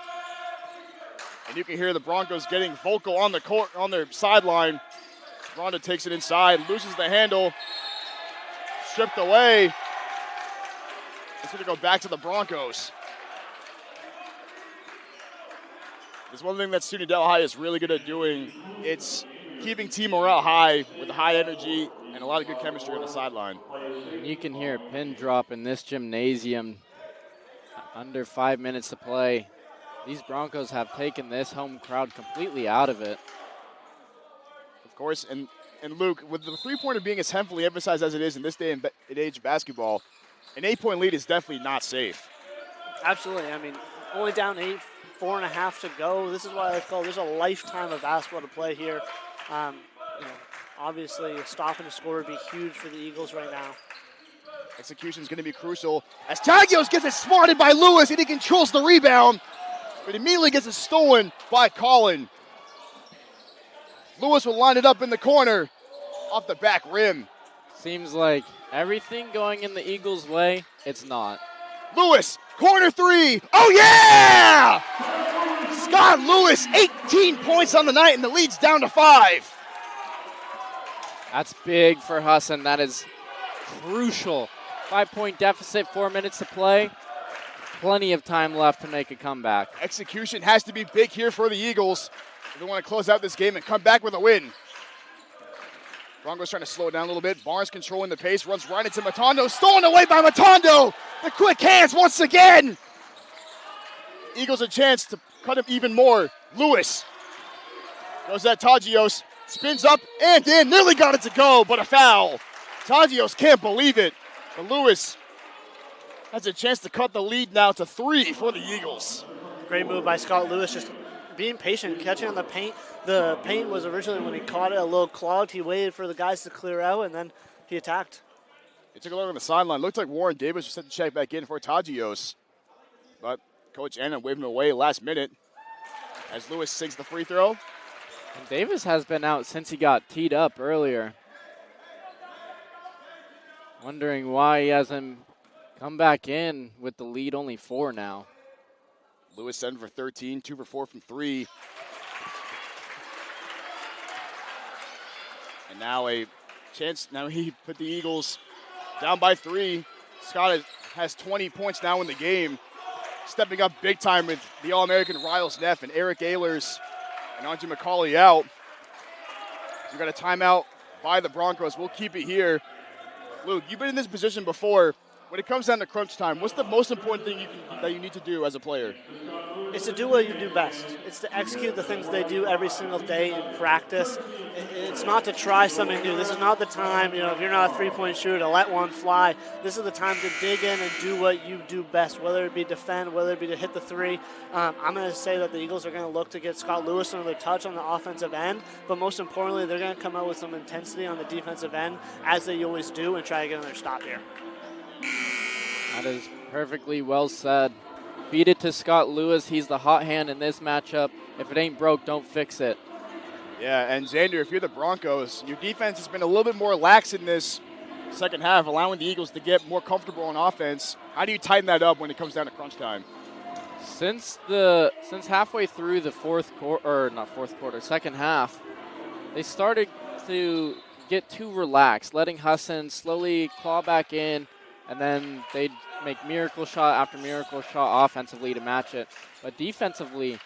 And you can hear the Broncos getting vocal on the court, on their sideline. Ronda takes it inside, loses the handle, stripped away. It's going to go back to the Broncos. There's one thing that SUNY Delhi is really good at doing. It's keeping team morale high with high energy and a lot of good chemistry on the sideline. You can hear a pin drop in this gymnasium. Under 5 minutes to play. These Broncos have taken this home crowd completely out of it. Of course, and Luke, with the three-pointer being as heavily emphasized as it is in this day and age of basketball, an 8-point lead is definitely not safe. Absolutely. I mean, only down 8, 4.5 to go. This is why I call there's a lifetime of basketball to play here. Obviously, stopping the score would be huge for the Eagles right now. Execution is going to be crucial as Tagios gets it swatted by Lewis and he controls the rebound, but immediately gets it stolen by Colin. Lewis will line it up in the corner off the back rim. Seems like everything going in the Eagles' way, it's not. Lewis, corner 3. Oh, yeah! Scott Lewis, 18 points on the night, and the lead's down to 5. That's big for Husson. That is crucial. 5-point deficit, 4 minutes to play. Plenty of time left to make a comeback. Execution has to be big here for the Eagles if they want to close out this game and come back with a win. Broncos trying to slow it down a little bit. Barnes controlling the pace, runs right into Matondo. Stolen away by Matondo. The quick hands once again. Eagles a chance to cut him even more. Lewis goes at Tagios, spins up and in, nearly got it to go, but a foul. Tagios can't believe it, but Lewis has a chance to cut the lead now to 3 for the Eagles. Great move by Scott Lewis, just being patient, catching on the paint. The paint was originally, when he caught it, a little clogged. He waited for the guys to clear out, and then he attacked. He took a look on the sideline. Looked like Warren Davis was set to check back in for Tagios, but Coach Annan waved him away last minute as Lewis sinks the free throw. And Davis has been out since he got teed up earlier. Wondering why he hasn't come back in with the lead only 4 now. Lewis 7 for 13, 2 for 4 from 3. And now a chance, now he put the Eagles down by 3. Scott has 20 points now in the game. Stepping up big time with the All-American Riles Neff and Eric Ehlers and Andre McCauley out. We got a timeout by the Broncos. We'll keep it here. Luke, you've been in this position before. When it comes down to crunch time, what's the most important thing that you need to do as a player? It's to do what you do best. It's to execute the things they do every single day in practice. It's not to try something new. This is not the time, if you're not a three-point shooter, to let one fly. This is the time to dig in and do what you do best, whether it be defend, whether it be to hit the three. I'm going to say that the Eagles are going to look to get Scott Lewis another touch on the offensive end, but most importantly, they're going to come out with some intensity on the defensive end, as they always do, and try to get another stop here. That is perfectly well said. Feed it to Scott Lewis. He's the hot hand in this matchup. If it ain't broke, don't fix it. Yeah, and Xander, if you're the Broncos, your defense has been a little bit more lax in this second half, allowing the Eagles to get more comfortable on offense. How do you tighten that up when it comes down to crunch time? Since halfway through the second half, they started to get too relaxed, letting Husson slowly claw back in, and then they'd make miracle shot after miracle shot offensively to match it. But defensively,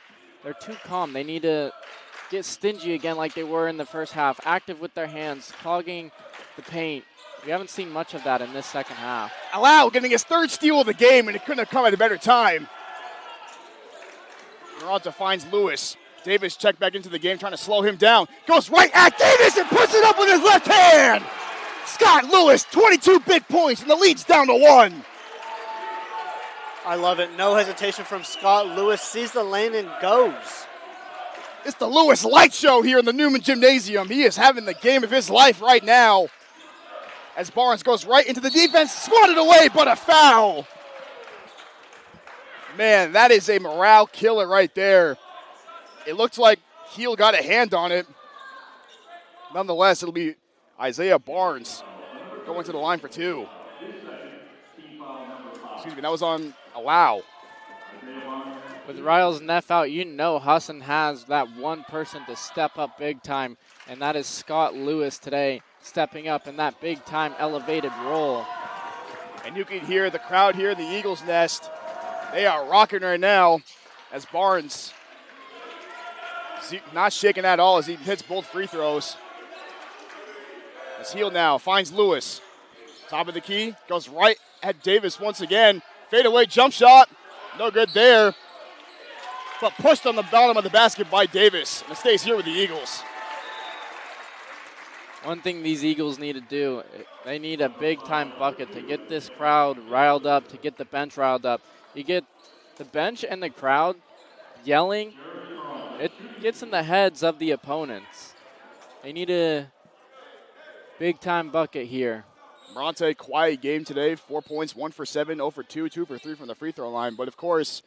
they're too calm. They need to get stingy again like they were in the first half, active with their hands, clogging the paint. We haven't seen much of that in this second half. Allow getting his 3rd steal of the game, and it couldn't have come at a better time. Maranta finds Lewis. Davis checked back into the game, trying to slow him down. Goes right at Davis and puts it up with his left hand. Scott Lewis, 22 big points, and the lead's down to 1. I love it. No hesitation from Scott Lewis. Sees the lane and goes. It's the Lewis Light Show here in the Newman Gymnasium. He is having the game of his life right now. As Barnes goes right into the defense, swatted away, but a foul. Man, that is a morale killer right there. It looks like Heel got a hand on it. Nonetheless, it'll be Isaiah Barnes going to the line for 2. Excuse me, that was on allow. With Riles Neff out, Husson has that one person to step up big time, and that is Scott Lewis today, stepping up in that big time elevated role. And you can hear the crowd here in the Eagles Nest. They are rocking right now as Barnes not shaking at all as he hits both free throws. As Heel now finds Lewis. Top of the key, goes right at Davis once again. Fadeaway jump shot, no good there. But pushed on the bottom of the basket by Davis. And it stays here with the Eagles. One thing these Eagles need to do, they need a big-time bucket to get this crowd riled up, to get the bench riled up. You get the bench and the crowd yelling, it gets in the heads of the opponents. They need a big-time bucket here. Maranta, quiet game today. 4 points, 1 for 7, 0 for 2, 2 for 3 from the free throw line. But, of course,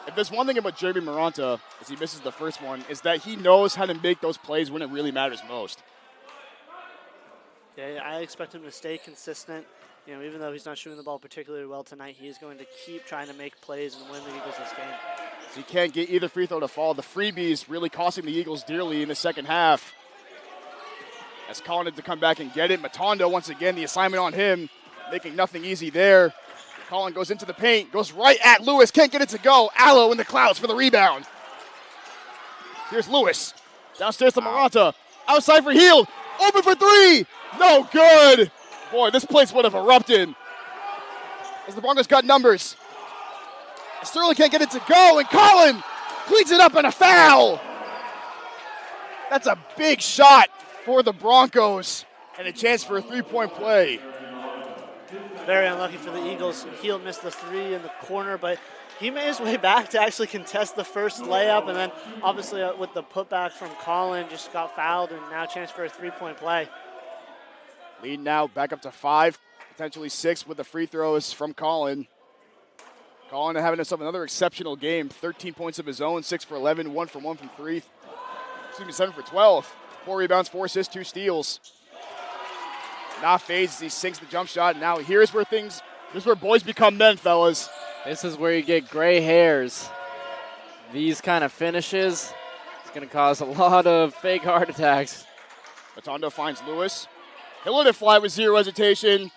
if there's one thing about Jeremy Maranta, as he misses the first one, is that he knows how to make those plays when it really matters most. Yeah, I expect him to stay consistent. Even though he's not shooting the ball particularly well tonight, he is going to keep trying to make plays and win the Eagles this game. So he can't get either free throw to fall. The freebies really costing the Eagles dearly in the second half. As Collin had to come back and get it. Matondo, once again, the assignment on him, making nothing easy there. Collin goes into the paint, goes right at Lewis, can't get it to go. Allo in the clouds for the rebound. Here's Lewis. Downstairs to Maranta. Outside for Heel. Open for 3. No good. Boy, this place would have erupted. As the Broncos got numbers. Sterling can't get it to go, and Collin cleans it up and a foul. That's a big shot for the Broncos and a chance for a three-point play. Very unlucky for the Eagles. Heel missed the three in the corner, but he made his way back to actually contest the first layup, and then obviously with the putback from Colin, just got fouled, and now a chance for a three-point play. Lead now back up to 5, potentially 6 with the free throws from Colin. Colin having himself another exceptional game. 13 points of his own, 6 for 11, 1 for 1 from 3. 7 for 12. 4 rebounds, 4 assists, 2 steals. Now fades as he sinks the jump shot. Now here's where boys become men, fellas. This is where you get gray hairs. These kind of finishes, it's going to cause a lot of fake heart attacks. Matondo finds Lewis. He'll let it fly with zero hesitation.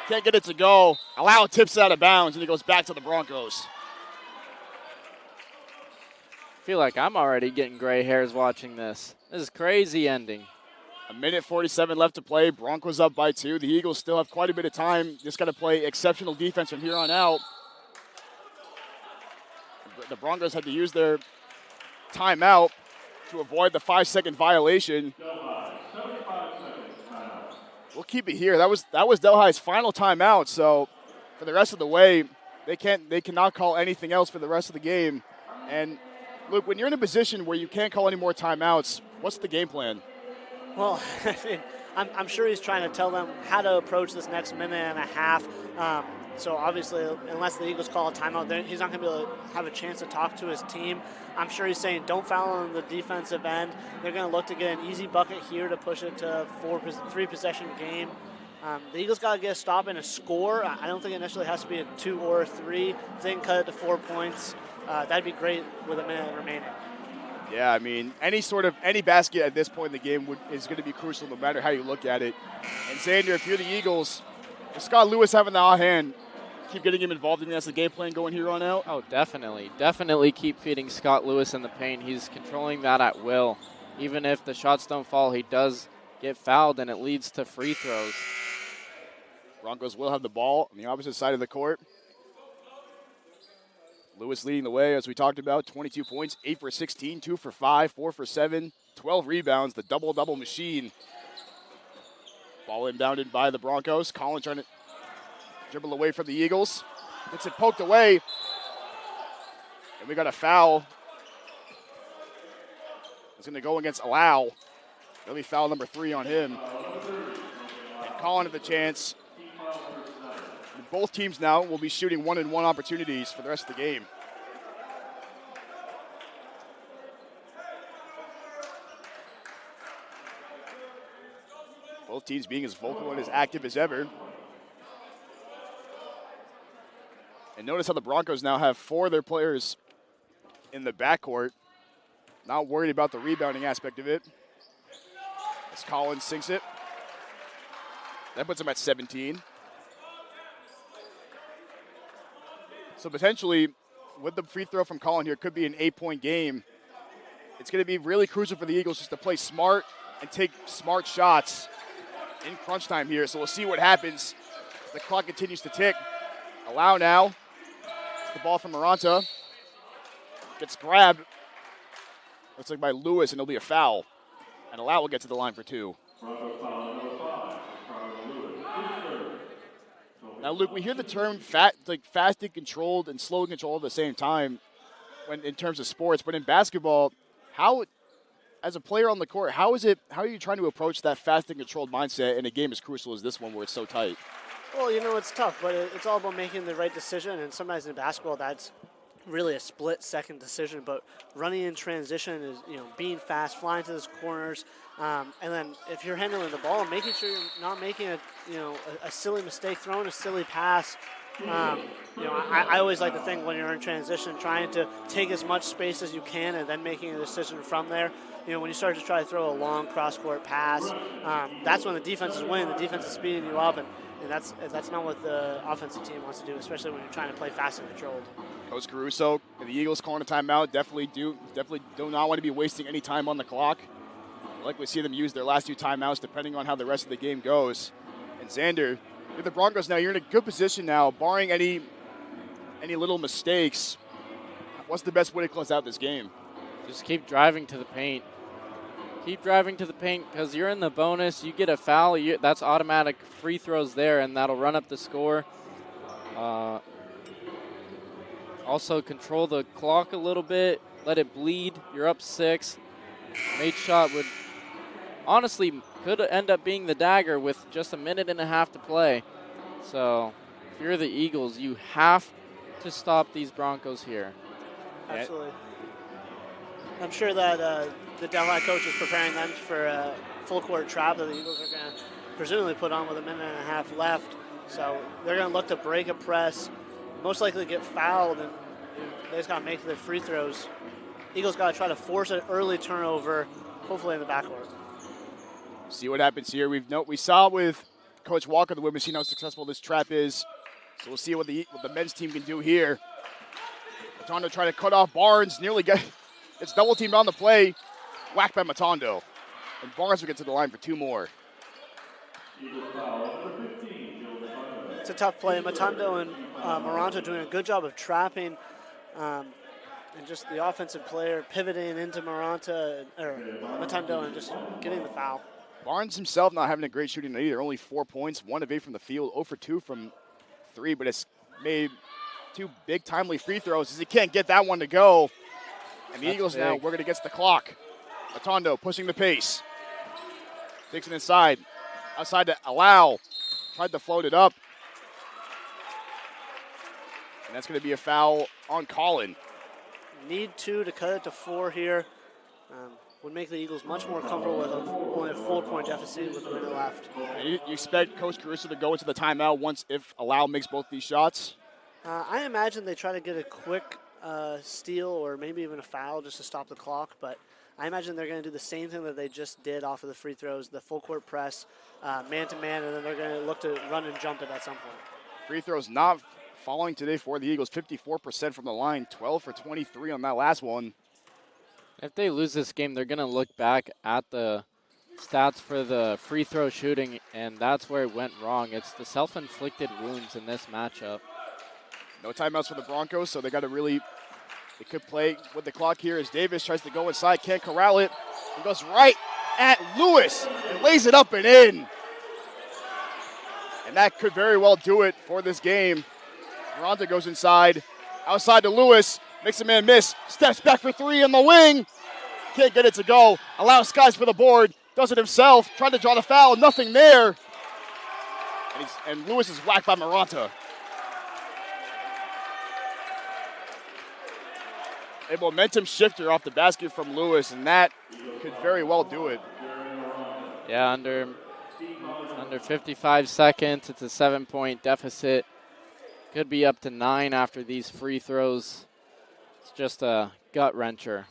Can't get it to go. Allow tips out of bounds, and he goes back to the Broncos. I feel like I'm already getting gray hairs watching this. This is crazy ending. 1:47 left to play. Broncos up by 2. The Eagles still have quite a bit of time. Just got to play exceptional defense from here on out. The Broncos had to use their timeout to avoid the 5-second violation. We'll keep it here. That was Delhi's final timeout. So for the rest of the way, they cannot call anything else for the rest of the game. And look, when you're in a position where you can't call any more timeouts, what's the game plan? Well, I'm sure he's trying to tell them how to approach this next minute and a half. So obviously, unless the Eagles call a timeout, he's not going to be able to have a chance to talk to his team. I'm sure he's saying don't foul on the defensive end. They're going to look to get an easy bucket here to push it to a 3-possession game. The Eagles got to get a stop and a score. I don't think it necessarily has to be a 2 or a 3. If they can cut it to 4 points, that'd be great with a minute remaining. Yeah, I mean, any basket at this point in the game is going to be crucial no matter how you look at it. And Xander, if you're the Eagles, with Scott Lewis having the hot hand, keep getting him involved in that's the game plan going here on out? Oh, definitely. Definitely keep feeding Scott Lewis in the paint. He's controlling that at will. Even if the shots don't fall, he does get fouled, and it leads to free throws. Broncos will have the ball on the opposite side of the court. Lewis leading the way, as we talked about, 22 points, 8 for 16, 2 for 5, 4 for 7, 12 rebounds, the double-double machine. Ball inbounded by the Broncos. Colin trying to dribble away from the Eagles. Gets it poked away. And we got a foul. It's going to go against Allow. Really foul number 3 on him. And Colin had the chance. Both teams now will be shooting 1-and-1 opportunities for the rest of the game. Both teams being as vocal and as active as ever. And notice how the Broncos now have 4 of their players in the backcourt. Not worried about the rebounding aspect of it. As Collins sinks it. That puts him at 17. So potentially, with the free throw from Colin here, could be an 8-point game. It's going to be really crucial for the Eagles just to play smart and take smart shots in crunch time here. So we'll see what happens as the clock continues to tick. Allow now. It's the ball from Maranta. Gets grabbed. Looks like by Lewis, and it'll be a foul. And Allow will get to the line for 2. Now, Luke, we hear the term fast and controlled and slow and controlled at the same time when in terms of sports, but in basketball, how, as a player on the court, how are you trying to approach that fast and controlled mindset in a game as crucial as this one where it's so tight? Well, it's tough, but it's all about making the right decision, and sometimes in basketball that's really a split-second decision, but running in transition is, being fast, flying to those corners, and then if you're handling the ball, making sure you're not making a silly mistake, throwing a silly pass. I always like to think when you're in transition, trying to take as much space as you can and then making a decision from there. When you start to try to throw a long cross-court pass, that's when the defense is winning, the defense is speeding you up, and that's not what the offensive team wants to do, especially when you're trying to play fast and controlled. Coach Caruso and the Eagles calling a timeout. Definitely do not want to be wasting any time on the clock. I'd like to see them use their last 2 timeouts depending on how the rest of the game goes. And Xander, with the Broncos now, you're in a good position now, barring any little mistakes. what's the best way to close out this game? Just keep driving to the paint. Keep driving to the paint because you're in the bonus. You get a foul, that's automatic free throws there, and that'll run up the score. Also control the clock a little bit. Let it bleed. You're up 6. Made shot would honestly could end up being the dagger with just a minute and a half to play. So if you're the Eagles, you have to stop these Broncos here. Absolutely. I'm sure that the Delhi coach is preparing them for a full court trap that the Eagles are going to presumably put on with a minute and a half left. So they're going to look to break a press, most likely get fouled, and they just got to make their free throws. Eagles got to try to force an early turnover, hopefully in the backcourt. See what happens here. We saw with Coach Walker, the women's seen how successful this trap is. So we'll see what the men's team can do here. Matondo trying to cut off Barnes, it's double teamed on the play, whacked by Matondo. And Barnes will get to the line for 2 more. It's a tough play. Matondo and Moranto doing a good job of trapping, and just the offensive player pivoting into Matondo and just getting the foul. Barnes himself not having a great shooting night either. Only 4 points, 1 of 8 from the field, 0 for 2 from 3, but it's made 2 big timely free throws as he can't get that one to go. And the Eagles now working against the clock. Matondo pushing the pace. Takes it inside. Outside to allow. Tried to float it up. And that's going to be a foul on Colin. Need 2 to cut it to 4 here. Would make the Eagles much more comfortable with only a 4-point deficit with a minute left. And you expect Coach Caruso to go into the timeout if Allow makes both these shots? I imagine they try to get a quick steal or maybe even a foul just to stop the clock, but I imagine they're going to do the same thing that they just did off of the free throws, the full court press, man-to-man, and then they're going to look to run and jump it at some point. Free throws not falling today for the Eagles, 54% from the line, 12 for 23 on that last one. If they lose this game, they're going to look back at the stats for the free throw shooting, and that's where it went wrong. It's the self-inflicted wounds in this matchup. No timeouts for the Broncos, so they could play with the clock here as Davis tries to go inside, can't corral it. He goes right at Lewis and lays it up and in. And that could very well do it for this game. Toronto goes inside, outside to Lewis, makes a man miss, steps back for 3 in the wing. Can't get it to go. Allows Skies for the board, does it himself, tried to draw the foul, nothing there. And Lewis is whacked by Maranta. A momentum shifter off the basket from Lewis, and that could very well do it. Yeah, under 55 seconds, it's a 7-point deficit. Could be up to 9 after these free throws. It's just a gut wrencher.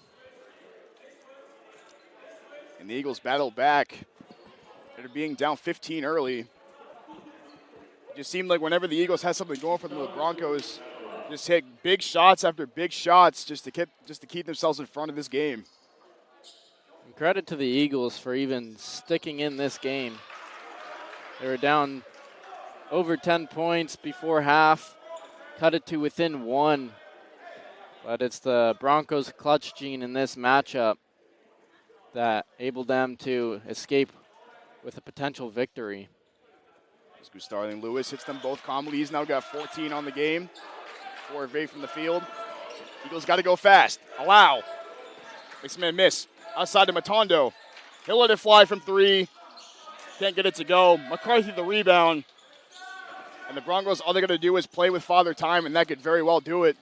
And the Eagles battle back. They're being down 15 early. It just seemed like whenever the Eagles had something going for them, the Broncos just hit big shots after big shots just to keep themselves in front of this game. And credit to the Eagles for even sticking in this game. They were down over 10 points before half, cut it to within 1. But it's the Broncos' clutch gene in this matchup that enabled them to escape with a potential victory. Starling Lewis hits them both calmly. He's now got 14 on the game. 4 of 8 from the field. Eagles got to go fast. Allow. Makes a man miss. Outside to Matondo. He'll let it fly from 3. Can't get it to go. McCarthy the rebound. And the Broncos, all they're going to do is play with father time, and that could very well do it.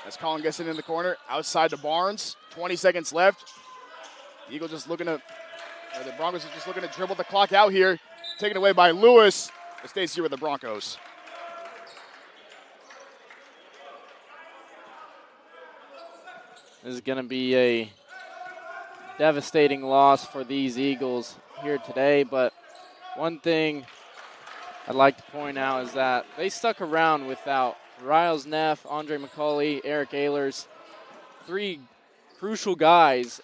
As Colin gets it in the corner, outside to Barnes. 20 seconds left. The Broncos are just looking to dribble the clock out here. Taken away by Lewis. It stays here with the Broncos. This is going to be a devastating loss for these Eagles here today, but one thing I'd like to point out is that they stuck around without Riles Neff, Andre McCauley, Eric Ehlers, 3 crucial guys.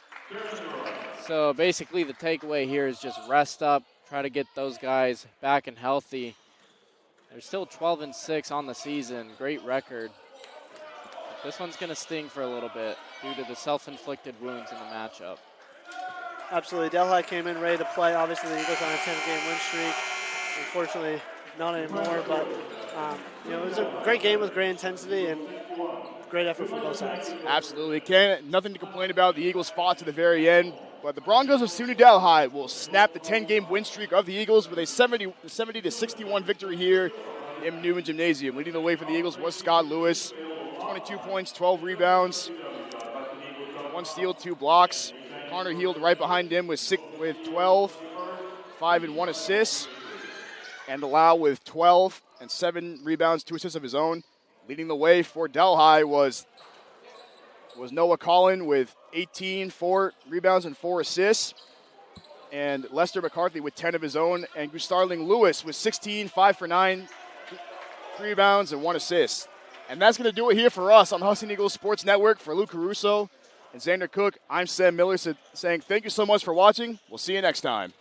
So basically the takeaway here is just rest up, try to get those guys back and healthy. They're still 12-6 on the season. Great record. But this one's going to sting for a little bit due to the self-inflicted wounds in the matchup. Absolutely. Delhi came in ready to play. Obviously, the Eagles on a 10-game win streak. Unfortunately, not anymore. But, it was a great game with great intensity and great effort from both sides. Absolutely. Nothing to complain about. The Eagles fought to the very end. But the Broncos of SUNY Delhi will snap the 10-game win streak of the Eagles with a 70-61 victory here in Newman Gymnasium. Leading the way for the Eagles was Scott Lewis. 22 points, 12 rebounds, 1 steal, 2 blocks. Connor Heald right behind him with 12, 5 and 1 assists. And Lau with 12 and 7 rebounds, 2 assists of his own. Leading the way for Delhi was Noah Collin with 18, 4 rebounds and 4 assists. And Lester McCarthy with 10 of his own. And Gustarling Lewis with 16, 5 for 9, 3 rebounds and 1 assist. And that's going to do it here for us on the Husson Eagles Sports Network. For Luke Caruso and Xander Cook, I'm Sam Miller saying thank you so much for watching. We'll see you next time.